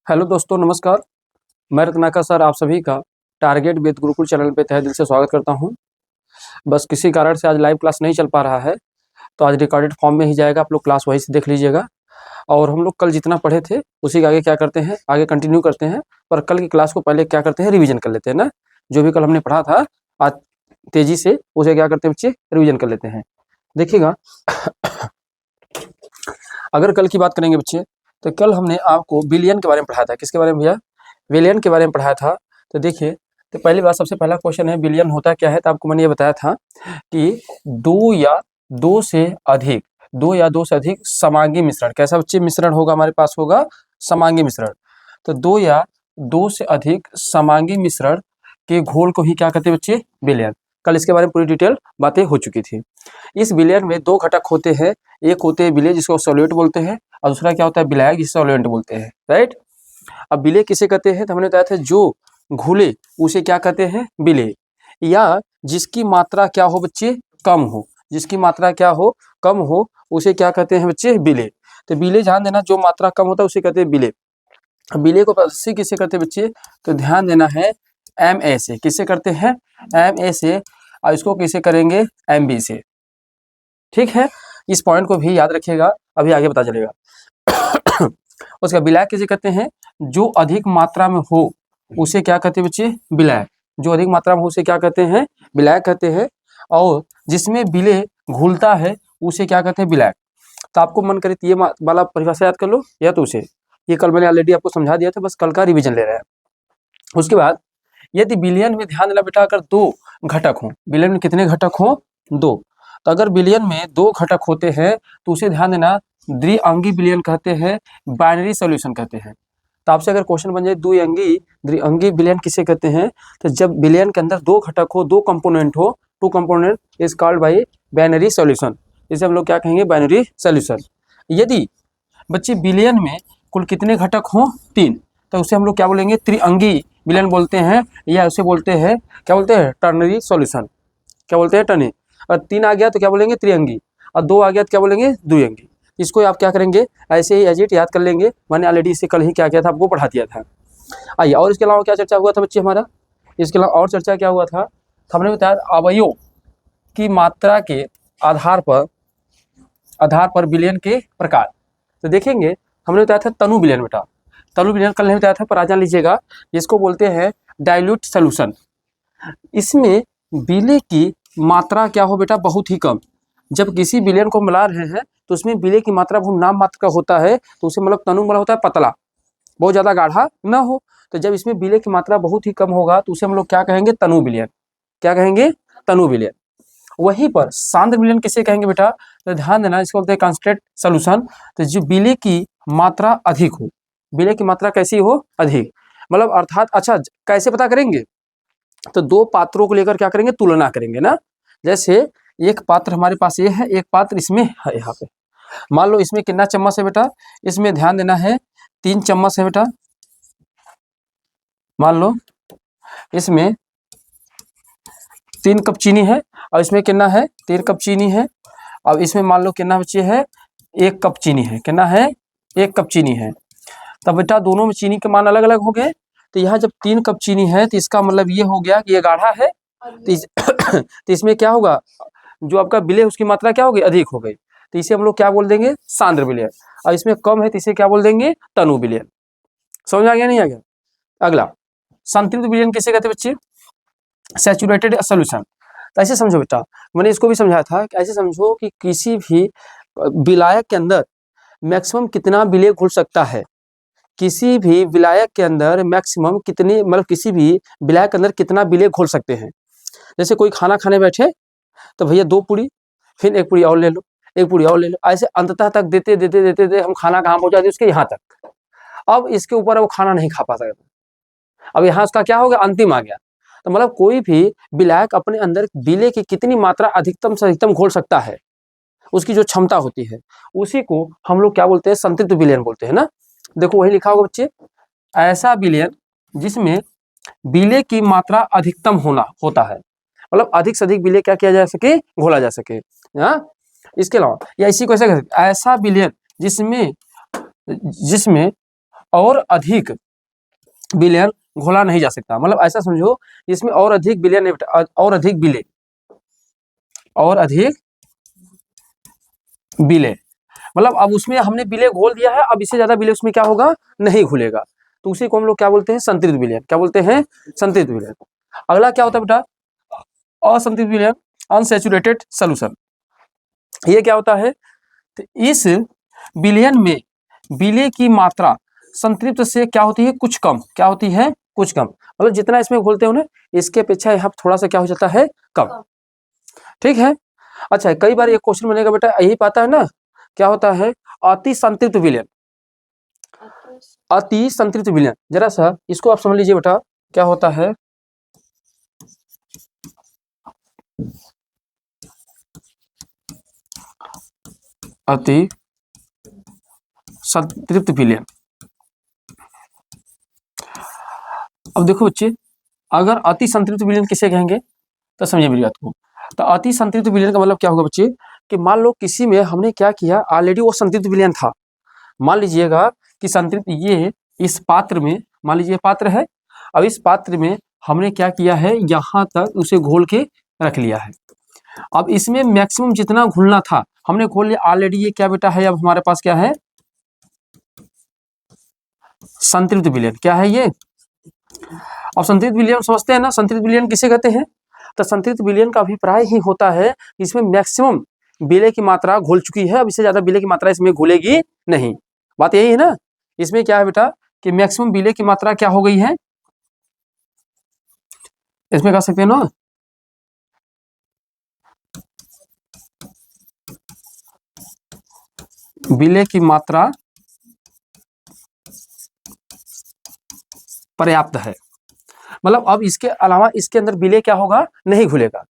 Hello दोस्तों, नमस्कार। मैं रत्नाकर सर आप सभी का टारगेट वेद गुरुकुल चैनल पे तहे दिल से स्वागत करता हूं। बस किसी कारण से आज लाइव क्लास नहीं चल पा रहा है, तो आज रिकॉर्डेड फॉर्म में ही जाएगा, आप लोग क्लास वहीं से देख लीजिएगा। और हम लोग कल जितना पढ़े थे उसी के आगे क्या करते हैं, आगे कंटिन्यू करते हैं। पर कल की क्लास को पहले क्या करते हैं, रिविजन कर लेते हैं ना। जो भी कल हमने पढ़ा था आज तेजी से उसे क्या करते हैं बच्चे, रिविजन कर लेते हैं। देखिएगा अगर कल की बात करेंगे बच्चे, तो कल हमने आपको बिलियन के बारे में पढ़ाया था। किसके बारे में भैया? बिलियन के बारे में पढ़ाया था। तो देखिए, तो पहली बात, सबसे पहला क्वेश्चन है बिलियन होता क्या है। तो आपको मैंने ये बताया था कि दो या दो से अधिक समांगी मिश्रण। कैसा बच्चे मिश्रण होगा हमारे पास? होगा समांगी मिश्रण। तो दो या दो से अधिक समांगी मिश्रण के घोल को ही क्या कहते हैं बच्चे? बिलियन। कल इसके बारे में पूरी डिटेल बातें हो चुकी थी। इस बिलियन में दो घटक होते हैं, एक होते हैं विलेय जिसको सॉल्वेंट बोलते हैं, और दूसरा क्या होता है, विलायक जिसे सॉल्वेंट बोलते हैं, राइट। अब विलेय किसे कहते हैं? तो हमने बताया था जो घुले उसे क्या कहते हैं? विलेय। या जिसकी मात्रा क्या हो बच्चे? कम हो। जिसकी मात्रा क्या हो? कम हो, उसे क्या कहते हैं बच्चे? विलेय। तो विलेय ध्यान देना, जो मात्रा कम होता है उसे कहते हैं विलेय। विलेय को प्रदर्शित किसे करते हैं बच्चे? तो ध्यान देना है Ma से। किससे करते हैं? Ma से। और इसको किसे करेंगे? Mb से। ठीक है, इस पॉइंट को भी याद रखिएगा, अभी आगे पता चलेगा। उसका विलायक किसे कहते हैं? जो अधिक मात्रा में हो उसे क्या कहते हैं बच्चे? विलायक। जो अधिक मात्रा में हो उसे क्या कहते हैं? विलायक कहते हैं। और जिसमें विलेय घुलता है उसे क्या कहते हैं? विलायक। तो आपको मन करे तो ये वाला परिभाषा याद कर लो, या तो उसे, ये कल मैंने ऑलरेडी आपको समझा दिया था, बस कल का रिविजन ले रहे हैं। उसके बाद यदि विलयन में ध्यान देना बेटा, अगर दो घटक हों, विलयन में कितने घटक हों? दो। तो अगर विलयन में दो घटक होते हैं तो उसे ध्यान देना द्विअंगी विलयन कहते हैं, बाइनरी सॉल्यूशन कहते हैं। तो आपसे अगर क्वेश्चन बन जाए द्विअंगी विलयन किसे कहते हैं, तो जब विलयन के अंदर दो घटक हो, दो कंपोनेंट हो, two component is called by binary solution. इसे हम लोग क्या कहेंगे? Binary solution. यदि बच्चे विलयन में कुल कितने घटक हों? तीन, तो उसे हम लोग क्या बोलेंगे? त्रिअंगी विलयन बोलते हैं, या उसे बोलते हैं, क्या बोलते हैं? Ternary solution. क्या बोलते हैं? टर्नरी। और तीन आ गया तो क्या बोलेंगे? त्रिअंगी। और दो आ गया तो क्या बोलेंगे? द्विअंगी। इसको आप क्या करेंगे? ऐसे ही एजिट याद कर लेंगे। मैंने ऑलरेडी इसे कल ही क्या किया था, आपको पढ़ा दिया था। आइए, और इसके अलावा क्या चर्चा हुआ था बच्चे हमारा? इसके अलावा और चर्चा क्या हुआ था? हमने बताया अवयव की मात्रा के आधार पर विलयन के प्रकार। तो देखेंगे, हमने बताया था तनु विलयन बेटा। तनु विलयन कल नहीं बताया था, पर आज जान लीजिएगा। इसको बोलते हैं डाइल्यूट सॉल्यूशन। इसमें विलेय की मात्रा क्या हो बेटा? बहुत ही कम। जब किसी विलयन को मिला रहे हैं तो उसमें विलेय की मात्रा बहुत नाम मात्र का होता है, तो उसे मतलब तनु वाला होता है पतला, बहुत ज्यादा गाढ़ा ना हो। तो जब इसमें विलेय की मात्रा बहुत ही कम होगा तो उसे हम लोग क्या कहेंगे? तनु विलयन। क्या कहेंगे? तनु विलयन। वहीं पर सांद्र विलयन किसे कहेंगे बेटा? तो ध्यान देना, इसको बोलते हैं कंसंट्रेट सॉल्यूशन। तो जो विलेय की मात्रा अधिक हो, विलेय की मात्रा कैसी हो? अधिक। मतलब अर्थात, अच्छा कैसे पता करेंगे? तो दो पात्रों को लेकर क्या करेंगे? तुलना करेंगे ना। जैसे एक पात्र हमारे पास ये है, एक पात्र इसमें है, यहाँ पे मान लो इसमें कितना चम्मच है बेटा? इसमें ध्यान देना है 3 चम्मच है बेटा। मान लो इसमें 3 कप चीनी है, और इसमें कितना है? 3 कप चीनी है। अब इसमें मान लो कितना बच्चे है? 1 कप चीनी है। कितना है? 1 कप चीनी है। तब बेटा दोनों में चीनी के मान अलग अलग हो गए। तो यहाँ जब 3 कप चीनी है तो इसका मतलब ये हो गया कि ये गाढ़ा है। तो इसमें क्या होगा? जो आपका विलेय उसकी मात्रा क्या हो गई? अधिक हो गई। तो इसे हम लोग क्या बोल देंगे? सांद्र विलयन। और इसमें कम है तो इसे क्या बोल देंगे? तनु विलयन। समझ आ गया नहीं आ गया? अगला संतृप्त विलयन किसे कहते हैं बच्चे? Saturated solution. तो ऐसे समझो बेटा, मैंने इसको भी समझाया था कि ऐसे समझो कि किसी भी विलायक के अंदर मैक्सिमम कितना विलेय घुल सकता है। किसी भी विलायक के अंदर मैक्सिमम कितनी, मतलब किसी भी विलायक के अंदर कितना विलेय घोल सकते हैं। जैसे कोई खाना खाने बैठे तो भैया 2 पूरी, फिर 1 पूरी और ले लो, 1 पूरी और ले लो, ऐसे अंततः तक देते देते देते देते हम खाना कहाँ पहुंचा दिए? उसके यहाँ तक। अब इसके ऊपर वो खाना नहीं खा पाता। अब यहाँ उसका क्या हो गया? अंतिम आ गया। तो मतलब कोई भी विलायक अपने अंदर विलेय की कितनी मात्रा अधिकतम से अधिकतम घोल सकता है, उसकी जो क्षमता होती है, उसी को हम लोग क्या बोलते हैं? संतृप्त विलयन बोलते हैं ना। देखो वही लिखा होगा बच्चे, ऐसा विलयन जिसमें विलेय की मात्रा अधिकतम होता है, मतलब अधिक से अधिक विलेय क्या किया जा सके? घोला जा सके। इसके अलावा या इसी को ऐसा ऐसा विलयन जिसमें और अधिक विलयन घोला नहीं जा सकता। मतलब ऐसा समझो इसमें और अधिक विलयन और अधिक विलय और अधिक विलय, मतलब अब उसमें हमने विलय घोल दिया है, अब इससे ज्यादा विलय उसमें क्या होगा, नहीं घुलेगा, तो उसी को हम लोग क्या बोलते हैं, संतृप्त विलयन। क्या बोलते हैं, संतृप्त विलयन। अगला क्या होता है बेटा, असंतृप्त विलयन, अनसैचुरेटेड सॉल्यूशन। ये क्या होता है, तो इस विलयन में विलय की मात्रा संतृप्त से क्या होती है, कुछ कम। क्या होती है, कुछ कम, मतलब जितना इसमें घोलते हो ना, इसके अपेक्षा यहाँ थोड़ा सा क्या हो जाता है, कम। ठीक है। अच्छा, कई बार ये क्वेश्चन बनेगा बेटा, यही पाता है ना, क्या होता है अति संतृप्त विलयन। अति संतृप्त विलयन, जरा सा इसको आप समझ लीजिए बेटा, क्या होता है अति संतृप्त विलयन। अब देखो बच्चे, अगर अति संतृप्त विलयन किसे कहेंगे, तो समझिए मेरी बात को। तो अति संतृप्त विलयन का मतलब क्या होगा बच्चे, कि मान लो किसी में हमने क्या किया, ऑलरेडी वो संतृप्त विलयन था। मान लीजिएगा कि संतृप्त ये इस पात्र में, मान लीजिए पात्र है, अब इस पात्र में हमने क्या किया है, यहाँ तक उसे घोल के रख लिया है। अब इसमें मैक्सिमम जितना घुलना था हमने घोल लिया ऑलरेडी। ये क्या बेटा है, अब हमारे पास क्या है, संतृप्त विलयन। क्या है ये, अब संतृप्त विलयन समझते हैं ना, संतृप्त विलयन किसे कहते हैं, तो संतृप्त विलयन का अभिप्राय ही होता है इसमें मैक्सिमम विलय की मात्रा घुल चुकी है, अब इससे ज्यादा विलय की मात्रा इसमें घुलेगी नहीं। बात यही है ना, इसमें क्या है बेटा कि मैक्सिमम विलय की मात्रा क्या हो गई है, इसमें कह सकते हैं ना, विलय की मात्रा पर्याप्त है। मतलब अब इसके अलावा इसके अंदर विलय क्या होगा, नहीं घुलेगा।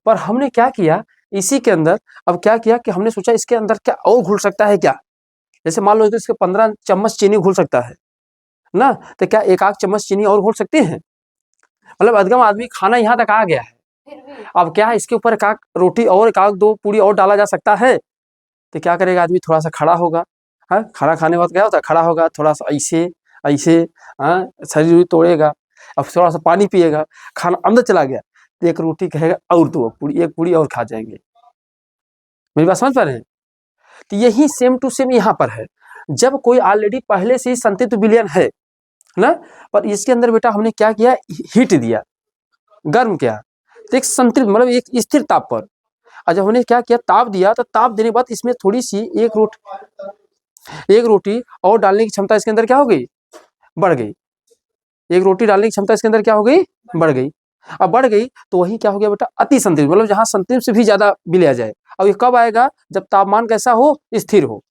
पर हमने क्या किया इसी के अंदर, अब क्या किया कि हमने सोचा इसके अंदर क्या और घुल सकता है क्या, जैसे मान लो तो इसके 15 चम्मच चीनी घुल सकता है ना, तो क्या एक आध चम्मच चीनी और घोल सकते हैं, मतलब अधगम आदमी खाना यहाँ तक आ गया है, अब क्या है इसके ऊपर एक आध रोटी और एक आध दो पूरी और डाला जा सकता है, तो क्या करेगा आदमी, थोड़ा सा खड़ा होगा। हाँ, खाना खाने वक्त क्या होता है, खड़ा होगा, थोड़ा सा ऐसे ऐसे, हाँ, शरीर तोड़ेगा, अब थोड़ा सा पानी पिएगा, खाना अंदर चला गया, तो एक रोटी कहेगा और दो पूरी, एक पूरी और खा जाएंगे। मेरी बात समझ पा रहे हैं, तो यही सेम टू सेम यहाँ पर है। जब कोई ऑलरेडी पहले से ही संतृप्त विलयन है ना, पर इसके अंदर बेटा हमने क्या किया, हीट दिया, गर्म किया, तो एक संतृप्त मतलब एक स्थिर ताप पर, और जब हमने क्या किया, ताप दिया, तो ताप देने के बाद इसमें थोड़ी सी एक रोटी और डालने की क्षमता इसके अंदर क्या हो गई, बढ़ गई। एक रोटी डालने की क्षमता इसके अंदर क्या हो गई, बढ़ गई। अब बढ़ गई तो वही क्या हो गया बेटा, अति संतृप्त, मतलब जहां संतृप्त से भी ज्यादा विलय आ जाए। अब ये कब आएगा, जब तापमान कैसा हो, स्थिर हो।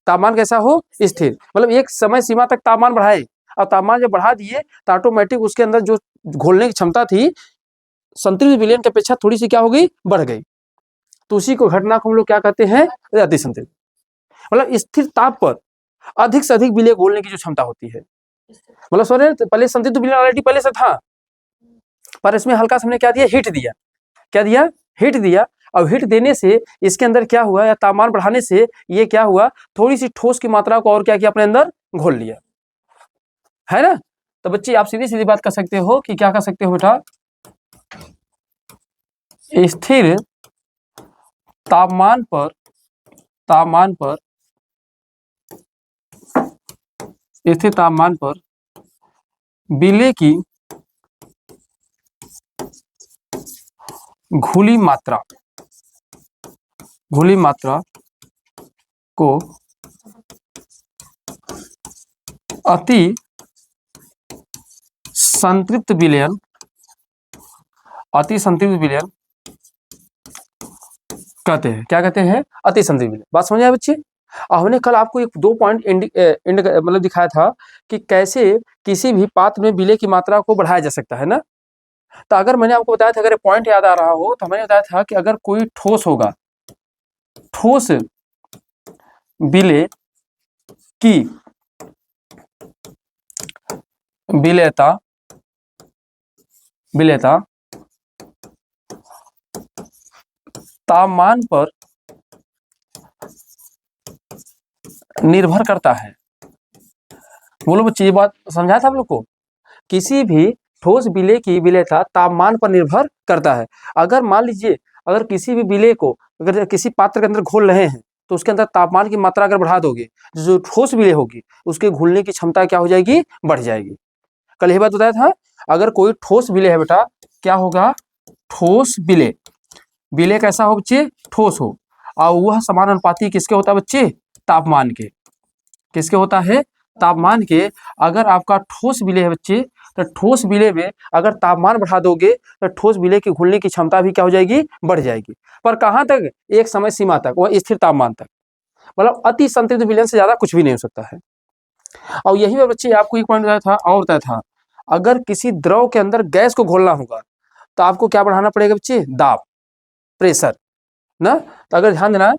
तापमान कैसा हो, स्थिर, मतलब एक समय सीमा तक तापमान बढ़ाए, और तापमान जब बढ़ा दिए तो ऑटोमेटिक उसके अंदर जो घोलने की क्षमता थी संतृप्त विलयन की अपेक्षा थोड़ी सी क्या हो गई, बढ़ गई। तो उसी को घटना को हम लोग क्या कहते हैं, अति संतृप्त। मतलब स्थिर ताप पर अधिक से अधिक विलय घोलने की जो क्षमता होती है, मतलब सॉरी पहले संतृप्त विलयन ऑलरेडी पहले से था, पर इसमें हल्का सा हमने क्या दिया, हीट दिया। क्या दिया, हीट दिया। अब हीट देने से इसके अंदर क्या हुआ, या तापमान बढ़ाने से ये क्या हुआ, थोड़ी सी ठोस की मात्रा को और क्या किया, अपने अंदर घोल लिया, है ना। तो बच्चे आप सीधी सीधी बात कर सकते हो कि क्या कर सकते हो बेटा, स्थिर तापमान पर स्थिर तापमान पर विलय की घुली मात्रा को अति संतृप्त विलयन कहते हैं। क्या कहते हैं, अति संतृप्त विलयन। बात समझ आए बच्चे। हमने कल आपको एक दो पॉइंट मतलब दिखाया था कि कैसे किसी भी पात्र में विलय की मात्रा को बढ़ाया जा सकता है ना। तो अगर मैंने आपको बताया था, अगर पॉइंट याद आ रहा हो, तो मैंने बताया था कि अगर कोई ठोस होगा, ठोस विलय की विलेयता तापमान पर निर्भर करता है। बोलो बच्चे, ये बात समझा था आप लोग को। किसी भी ठोस विलेय की विलेयता तापमान पर निर्भर करता है। अगर मान लीजिए, अगर किसी भी विलेय को अगर किसी पात्र के अंदर घोल रहे हैं तो उसके अंदर तापमान की मात्रा अगर बढ़ा दोगे, जो ठोस विलेय होगी उसके घुलने की क्षमता क्या हो जाएगी, बढ़ जाएगी। कल यही बात बताया था। अगर कोई ठोस विलेय है बेटा, क्या होगा, ठोस विलेय। विलेय कैसा हो बच्चे, ठोस हो, और वह समानुपाती किसके होता है बच्चे, तापमान के। किसके होता है, तापमान के। अगर आपका ठोस विलेय है बच्चे, तो ठोस विलेय में अगर तापमान बढ़ा दोगे तो ठोस विलेय की घुलने की क्षमता भी क्या हो जाएगी, बढ़ जाएगी। पर कहाँ तक, एक समय सीमा तक, वह स्थिर तापमान तक। मतलब अति संतृप्त विलयन से ज्यादा कुछ भी नहीं हो सकता है। और यही बच्चे आपको एक पॉइंट बताया था और बताया था, अगर किसी द्रव के अंदर गैस को घोलना होगा तो आपको क्या बढ़ाना पड़ेगा बच्चे, दाब, प्रेशर ना। तो अगर ध्यान देना,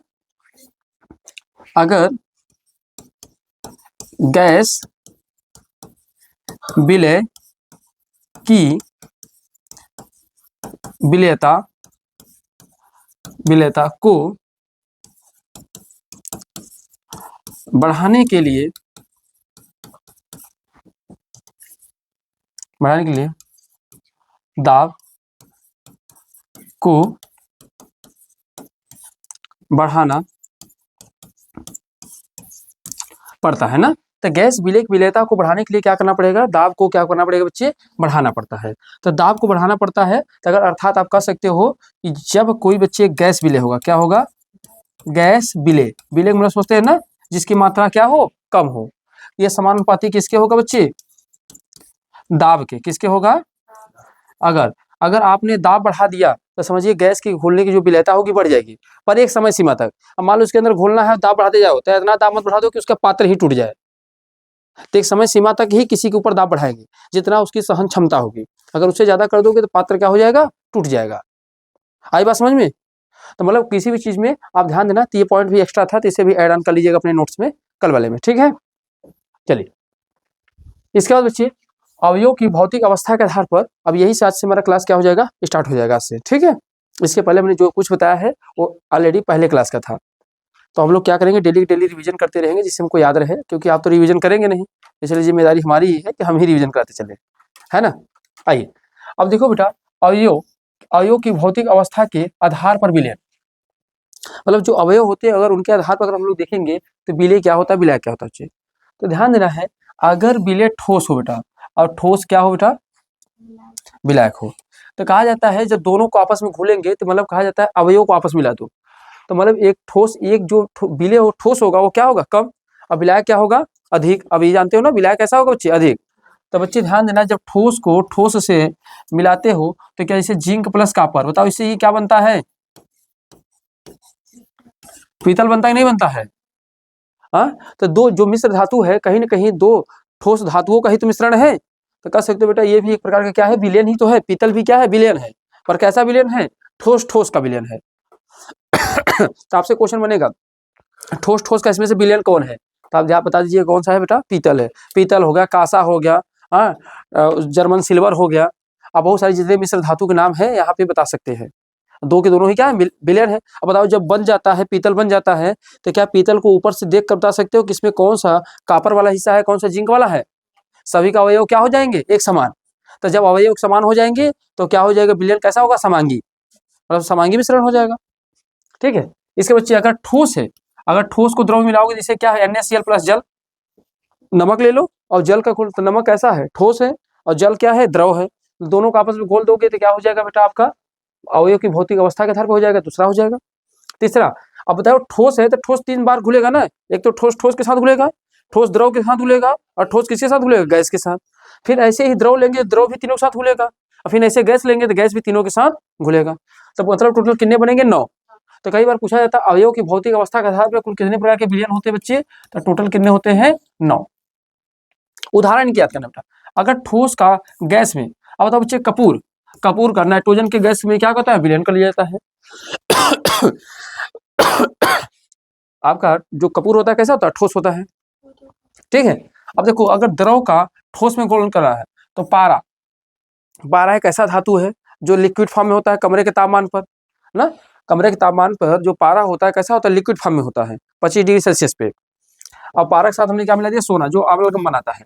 अगर गैस विलेय की विलेयता को बढ़ाने के लिए दाब को बढ़ाना पड़ता है ना। तो गैस विलेय की विलेयता को बढ़ाने के लिए क्या करना पड़ेगा, दाब को क्या करना पड़ेगा बच्चे, बढ़ाना पड़ता है। तो दाब को बढ़ाना पड़ता है, तो अगर अर्थात आप कह सकते हो कि जब कोई बच्चे गैस विलेय होगा, क्या होगा, गैस विलेय। विलेय मतलब सोचते हैं ना, जिसकी मात्रा क्या हो, कम हो। ये समानुपाती किसके होगा बच्चे, दाब के। किसके होगा, अगर आपने दाब बढ़ा दिया तो समझिए गैस की घुलने की जो विलेयता होगी बढ़ जाएगी, पर एक समय सीमा तक। अब मान लो उसके अंदर घोलना है, दाब बढ़ाते जाओ तो इतना दाब मत बढ़ा दो कि उसका पात्र ही टूट जाए। तो एक समय सीमा तक ही किसी के ऊपर दाब बढ़ाएंगे, जितना उसकी सहन क्षमता होगी। अगर उससे ज्यादा कर दोगे तो पात्र क्या हो जाएगा, टूट जाएगा। आई बात समझ में। तो मतलब किसी भी चीज में आप ध्यान देना। तो ये पॉइंट भी एक्स्ट्रा था, तो इसे भी ऐड ऑन कर लीजिएगा अपने नोट्स में कल वाले में, ठीक है। चलिए, इसके बाद बच्चे अवयव की भौतिक अवस्था के आधार पर, अब यही से आज से हमारा क्लास क्या हो जाएगा, स्टार्ट हो जाएगा आज से, ठीक है। इसके पहले मैंने जो कुछ बताया है वो ऑलरेडी पहले क्लास का था। तो हम लोग क्या करेंगे, डेली डेली रिवीजन करते रहेंगे, जिससे हमको याद रहे, क्योंकि आप तो रिवीजन करेंगे नहीं, इसलिए जिम्मेदारी हमारी ही है कि हम ही रिवीजन कराते चले, है ना। आइए, अब देखो बेटा, अवयव की भौतिक अवस्था के आधार पर विलयन, मतलब जो अवयव होते हैं अगर उनके आधार पर अगर हम लोग देखेंगे तो विलय क्या होता है, विलय क्या होता है। तो ध्यान देना है, अगर विलय ठोस हो बेटा, और ठोस क्या हो बेटा, विलायक हो, तो कहा जाता है जब दोनों को आपस में घुलेंगे तो मतलब कहा जाता है अवयव को आपस में मिला दो। तो मतलब एक ठोस, एक जो विलय हो ठोस होगा वो क्या होगा, कम, और विलायक क्या होगा, अधिक। अब ये जानते हो ना विलायक कैसा होगा बच्चे, अधिक। तो बच्चे ध्यान देना, जब ठोस को ठोस से मिलाते हो तो क्या, जैसे जिंक प्लस कॉपर, बताओ इससे ही क्या बनता है, पीतल बनता है नहीं बनता है। हाँ, तो दो जो मिश्र धातु है, कहीं ना कहीं दो ठोस धातुओं का ही तो मिश्रण है। तो कह सकते हो बेटा ये भी एक प्रकार का क्या है, विलयन ही तो है। पीतल भी क्या है, विलयन है, पर कैसा विलयन है, ठोस ठोस का विलयन है। तो आपसे क्वेश्चन बनेगा, ठोस ठोस का इसमें से विलयन कौन है, तो आप बता दीजिए कौन सा है बेटा, पीतल है। पीतल हो गया, कांसा हो गया, हाँ, जर्मन सिल्वर हो गया। अब बहुत सारी जितने मिश्र धातु के नाम है यहाँ पे बता सकते हैं। दो के दोनों ही क्या है, विलयन है। अब बताओ जब बन जाता है, पीतल बन जाता है, तो क्या पीतल को ऊपर से देख कर बता सकते हो कि इसमें कौन सा कॉपर वाला हिस्सा है, कौन सा जिंक वाला है। सभी का अवयव क्या हो जाएंगे, एक समान। तो जब अवयव समान हो जाएंगे तो क्या हो जाएगा, विलयन कैसा होगा, समांगी, मतलब समांगी मिश्रण हो जाएगा, ठीक है। इसके बच्चे अगर ठोस है, अगर ठोस को द्रव में मिलाओगे, जैसे क्या है, NaCl प्लस जल, नमक ले लो, और जल का घोल, तो नमक कैसा है, ठोस है, और जल क्या है, द्रव है। दोनों को आपस में घोल दोगे तो क्या हो जाएगा बेटा, आपका अवयव की भौतिक अवस्था के आधार पर हो जाएगा। दूसरा हो जाएगा, तीसरा, अब बताओ ठोस है तो ठोस 3 बार घुलेगा ना। एक तो ठोस ठोस के साथ घुलेगा, ठोस द्रव के साथ घुलेगा, और ठोस किसके साथ घुलेगा, गैस के साथ। फिर ऐसे ही द्रव लेंगे, द्रव भी तीनों के साथ घुलेगा, और फिर ऐसे गैस लेंगे तो गैस भी तीनों के साथ घुलेगा। तो मतलब टोटल कितने बनेंगे, 9। तो कई बार पूछा जाता है अवयव की भौतिक अवस्था के आधार पर कुल कितने प्रकार के विलयन होते हैं बच्चे, तो टोटल कितने होते हैं, 9। उदाहरण की याद करना बेटा, अगर ठोस का गैस में, अब बताओ बच्चे कपूर, कपूर का नाइट्रोजन के गैस में क्या होता है, विलयन कर लिया जाता है। आपका जो कपूर होता है कैसा होता है, ठोस होता है, ठीक है। अब देखो अगर द्रव का ठोस में घोलन कर रहा है तो पारा, पारा एक ऐसा धातु है जो लिक्विड फॉर्म में होता है कमरे के तापमान पर ना। कमरे के तापमान पर जो पारा होता है कैसा होता है, लिक्विड फॉर्म में होता है 25 डिग्री सेल्सियस पे। अब पारा के साथ हमने क्या मिला दिया, सोना, जो अम्लगम बनाता है।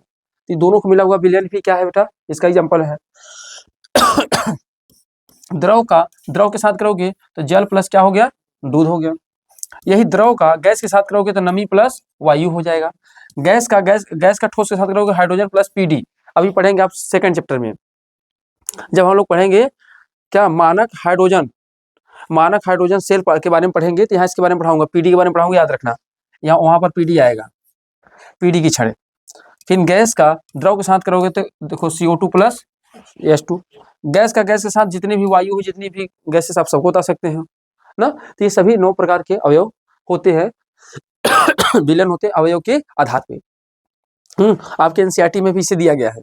तो दोनों को मिला हुआ विलयन भी क्या है बेटा, इसका एग्जाम्पल है। द्रव के साथ करोगे तो जल प्लस क्या हो गया, दूध हो गया। यही द्रव का गैस के साथ करोगे तो नमी प्लस वायु हो जाएगा। गैस का ठोस के साथ करोगे हाइड्रोजन प्लस पीडी। अभी पढ़ेंगे आप सेकंड चैप्टर में, जब हम लोग पढ़ेंगे क्या मानक हाइड्रोजन सेल के बारे में पढ़ेंगे, तो यहाँ इसके बारे में पढ़ाऊंगा, पीडी के बारे में पढ़ाऊंगा, याद रखना। यहाँ वहां पर पीडी आएगा, पीडी की क्षण। फिर गैस का द्रव के साथ करोगे तो देखो CO2 प्लस H2। गैस के साथ जितनी भी वायु हुई, जितनी भी गैसेस आप सबको बता सकते हैं ना। तो ये सभी 9 प्रकार के अवयव होते हैं, विलयन होते हैं अवयव के आधार पे। आपके एनसीईआरटी में भी इसे दिया गया है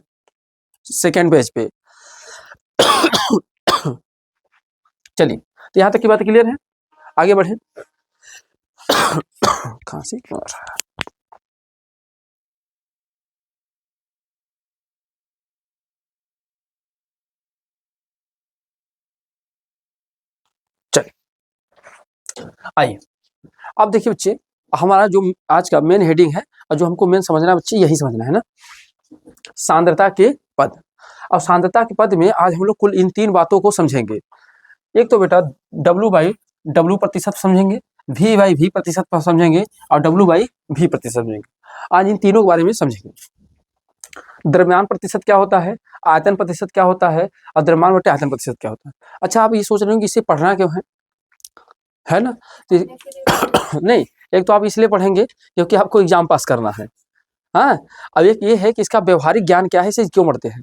सेकेंड पेज पे। चलिए, तो यहाँ तक की बात क्लियर है, आगे बढ़े। खांसी क्यों आ रहा है? चलिए आइए, अब देखिए बच्चे, हमारा जो आज का मेन हेडिंग है और जो हमको मेन समझना है बच्चे, यही समझना है ना, सांद्रता के पद। अब सांद्रता के पद में आज हम लोग कुल इन 3 बातों को समझेंगे। एक तो बेटा W प्रतिशत समझेंगे, V/V प्रतिशत समझेंगे और W/V प्रतिशत समझेंगे। आज इन तीनों के बारे में समझेंगे। द्रव्यमान प्रतिशत क्या होता है, आयतन प्रतिशत क्या होता है और द्रव्यमान बटे आयतन प्रतिशत क्या होता है। अच्छा, आप ये सोच रहे हो कि इसे पढ़ना क्यों है ना। तो नहीं, एक तो आप इसलिए पढ़ेंगे क्योंकि आपको एग्जाम पास करना है। हाँ, अब एक ये है कि इसका व्यवहारिक ज्ञान क्या है, इसे क्यों पढ़ते हैं।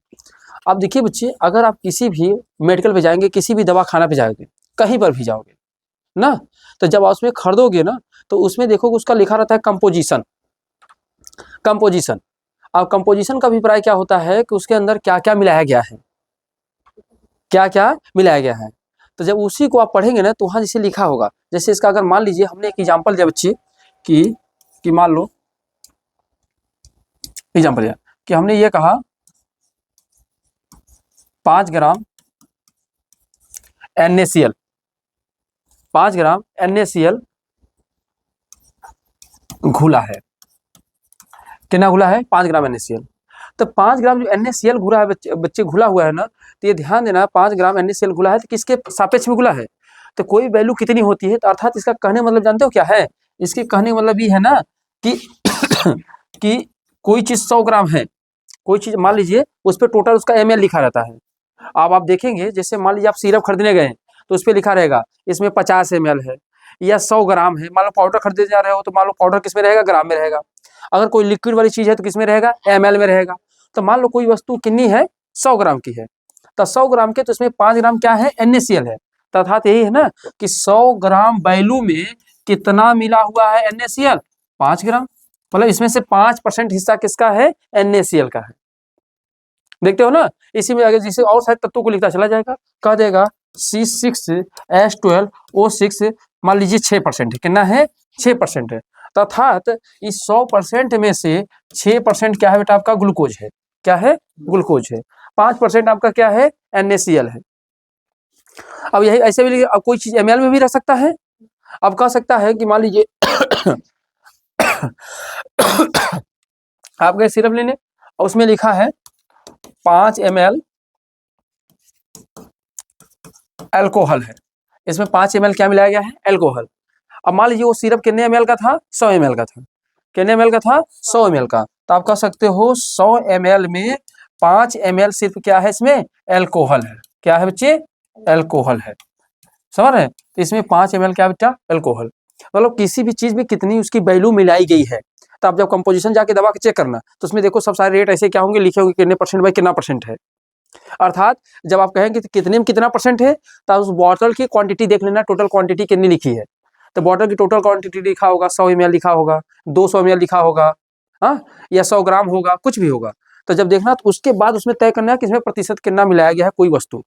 अब देखिए बच्चे, अगर आप किसी भी मेडिकल पे जाएंगे, किसी भी दवा खाना पे जाओगे, कहीं पर भी जाओगे ना, तो जब आप उसमें खरीदोगे ना, तो उसमें देखोगे उसका लिखा रहता है कंपोजिशन। अब कंपोजिशन का अभिप्राय क्या होता है कि उसके अंदर क्या क्या मिलाया गया है, क्या क्या मिलाया गया है। तो जब उसी को आप पढ़ेंगे ना, तो वहाँ जैसे लिखा होगा, जैसे इसका अगर मान लीजिए हमने एक एग्जाम्पल दिया बच्चे कि मान लो एग्जाम्पल दिया कि हमने ये कहा 5 ग्राम NaCl, 5 ग्राम NaCl घुला है। कितना घुला है, 5 ग्राम NaCl। तो 5 ग्राम जो NaCl घुला है बच्चे घुला हुआ है ना, तो ये ध्यान देना, 5 ग्राम NaCl घुला है तो किसके सापेक्ष में घुला है, तो कोई वैल्यू कितनी होती है। तो अर्थात इसका कहने मतलब जानते हो क्या है, इसके कहने मतलब ये है ना कि कि कोई चीज 100 ग्राम है, कोई चीज मान लीजिए उस पर टोटल उसका ml लिखा रहता है। अब आप देखेंगे, जैसे मान लीजिए आप सिरप खरीदने गए तो उस पर लिखा रहेगा इसमें 50 ml है या 100 ग्राम है। मान लो पाउडर खरीदने जा रहे हो तो मान लो पाउडर किस में रहेगा, ग्राम में रहेगा। अगर कोई लिक्विड वाली चीज है तो किस में रहेगा, ml में रहेगा। तो मान लो कोई वस्तु कितनी है, 100 ग्राम की है, तो 100 ग्राम के तो इसमें 5 ग्राम क्या है, NaCl है। तो अर्थात यही है ना कि 100 ग्राम वैल्यू में कितना मिला हुआ है NaCl, 5 ग्राम। मतलब इसमें से 5% हिस्सा किसका है, NaCl का है। देखते हो ना, इसी में अगर जिसे और सारे तत्वों को लिखता चला जाएगा, कह देगा C6H12O6 मान लीजिए 6% है, कितना है, 6% है। अर्थात इस 100% में से 6% क्या है बेटा, आपका ग्लूकोज है। क्या है, ग्लूकोज है। 5% आपका क्या है, NaCl है। अब यही ऐसे भी अब कोई चीज ml में भी रह सकता है। अब कह सकता है कि मान लीजिए आप गए सिरप लेने और उसमें लिखा है 5 ml अल्कोहल है, इसमें 5 ml क्या मिलाया गया है, अल्कोहल। अब मान लीजिए वो सिरप कितने ml का था, 100 ml का था। कितने ml का था, 100 ml का। तो आप कह सकते हो 100 ml में 5 ml सिर्फ क्या है, इसमें अल्कोहल है। क्या है बच्चे, अल्कोहल है। समझ रहे हैं, तो इसमें 5 ml क्या बेटा, अल्कोहल। मतलब किसी भी चीज में कितनी उसकी वैल्यू मिलाई गई है। तो आप जब कंपोजिशन जाके दवा के चेक करना, तो उसमें देखो सब सारे रेट ऐसे क्या होंगे, लिखे होंगे कितने परसेंट बाई कितना परसेंट है। अर्थात जब आप कहेंगे कितने में कितना परसेंट है, तो उस बॉटल की क्वांटिटी देख लेना, टोटल क्वांटिटी कितनी लिखी है। तो बॉटल की टोटल क्वांटिटी लिखा होगा, 100 ml लिखा होगा, 200 ml लिखा होगा, हाँ, या 100 ग्राम होगा, कुछ भी होगा। तो जब देखना तो उसके बाद उसमें तय करना है कि इसमें प्रतिशत कितना मिलाया गया है कोई वस्तु।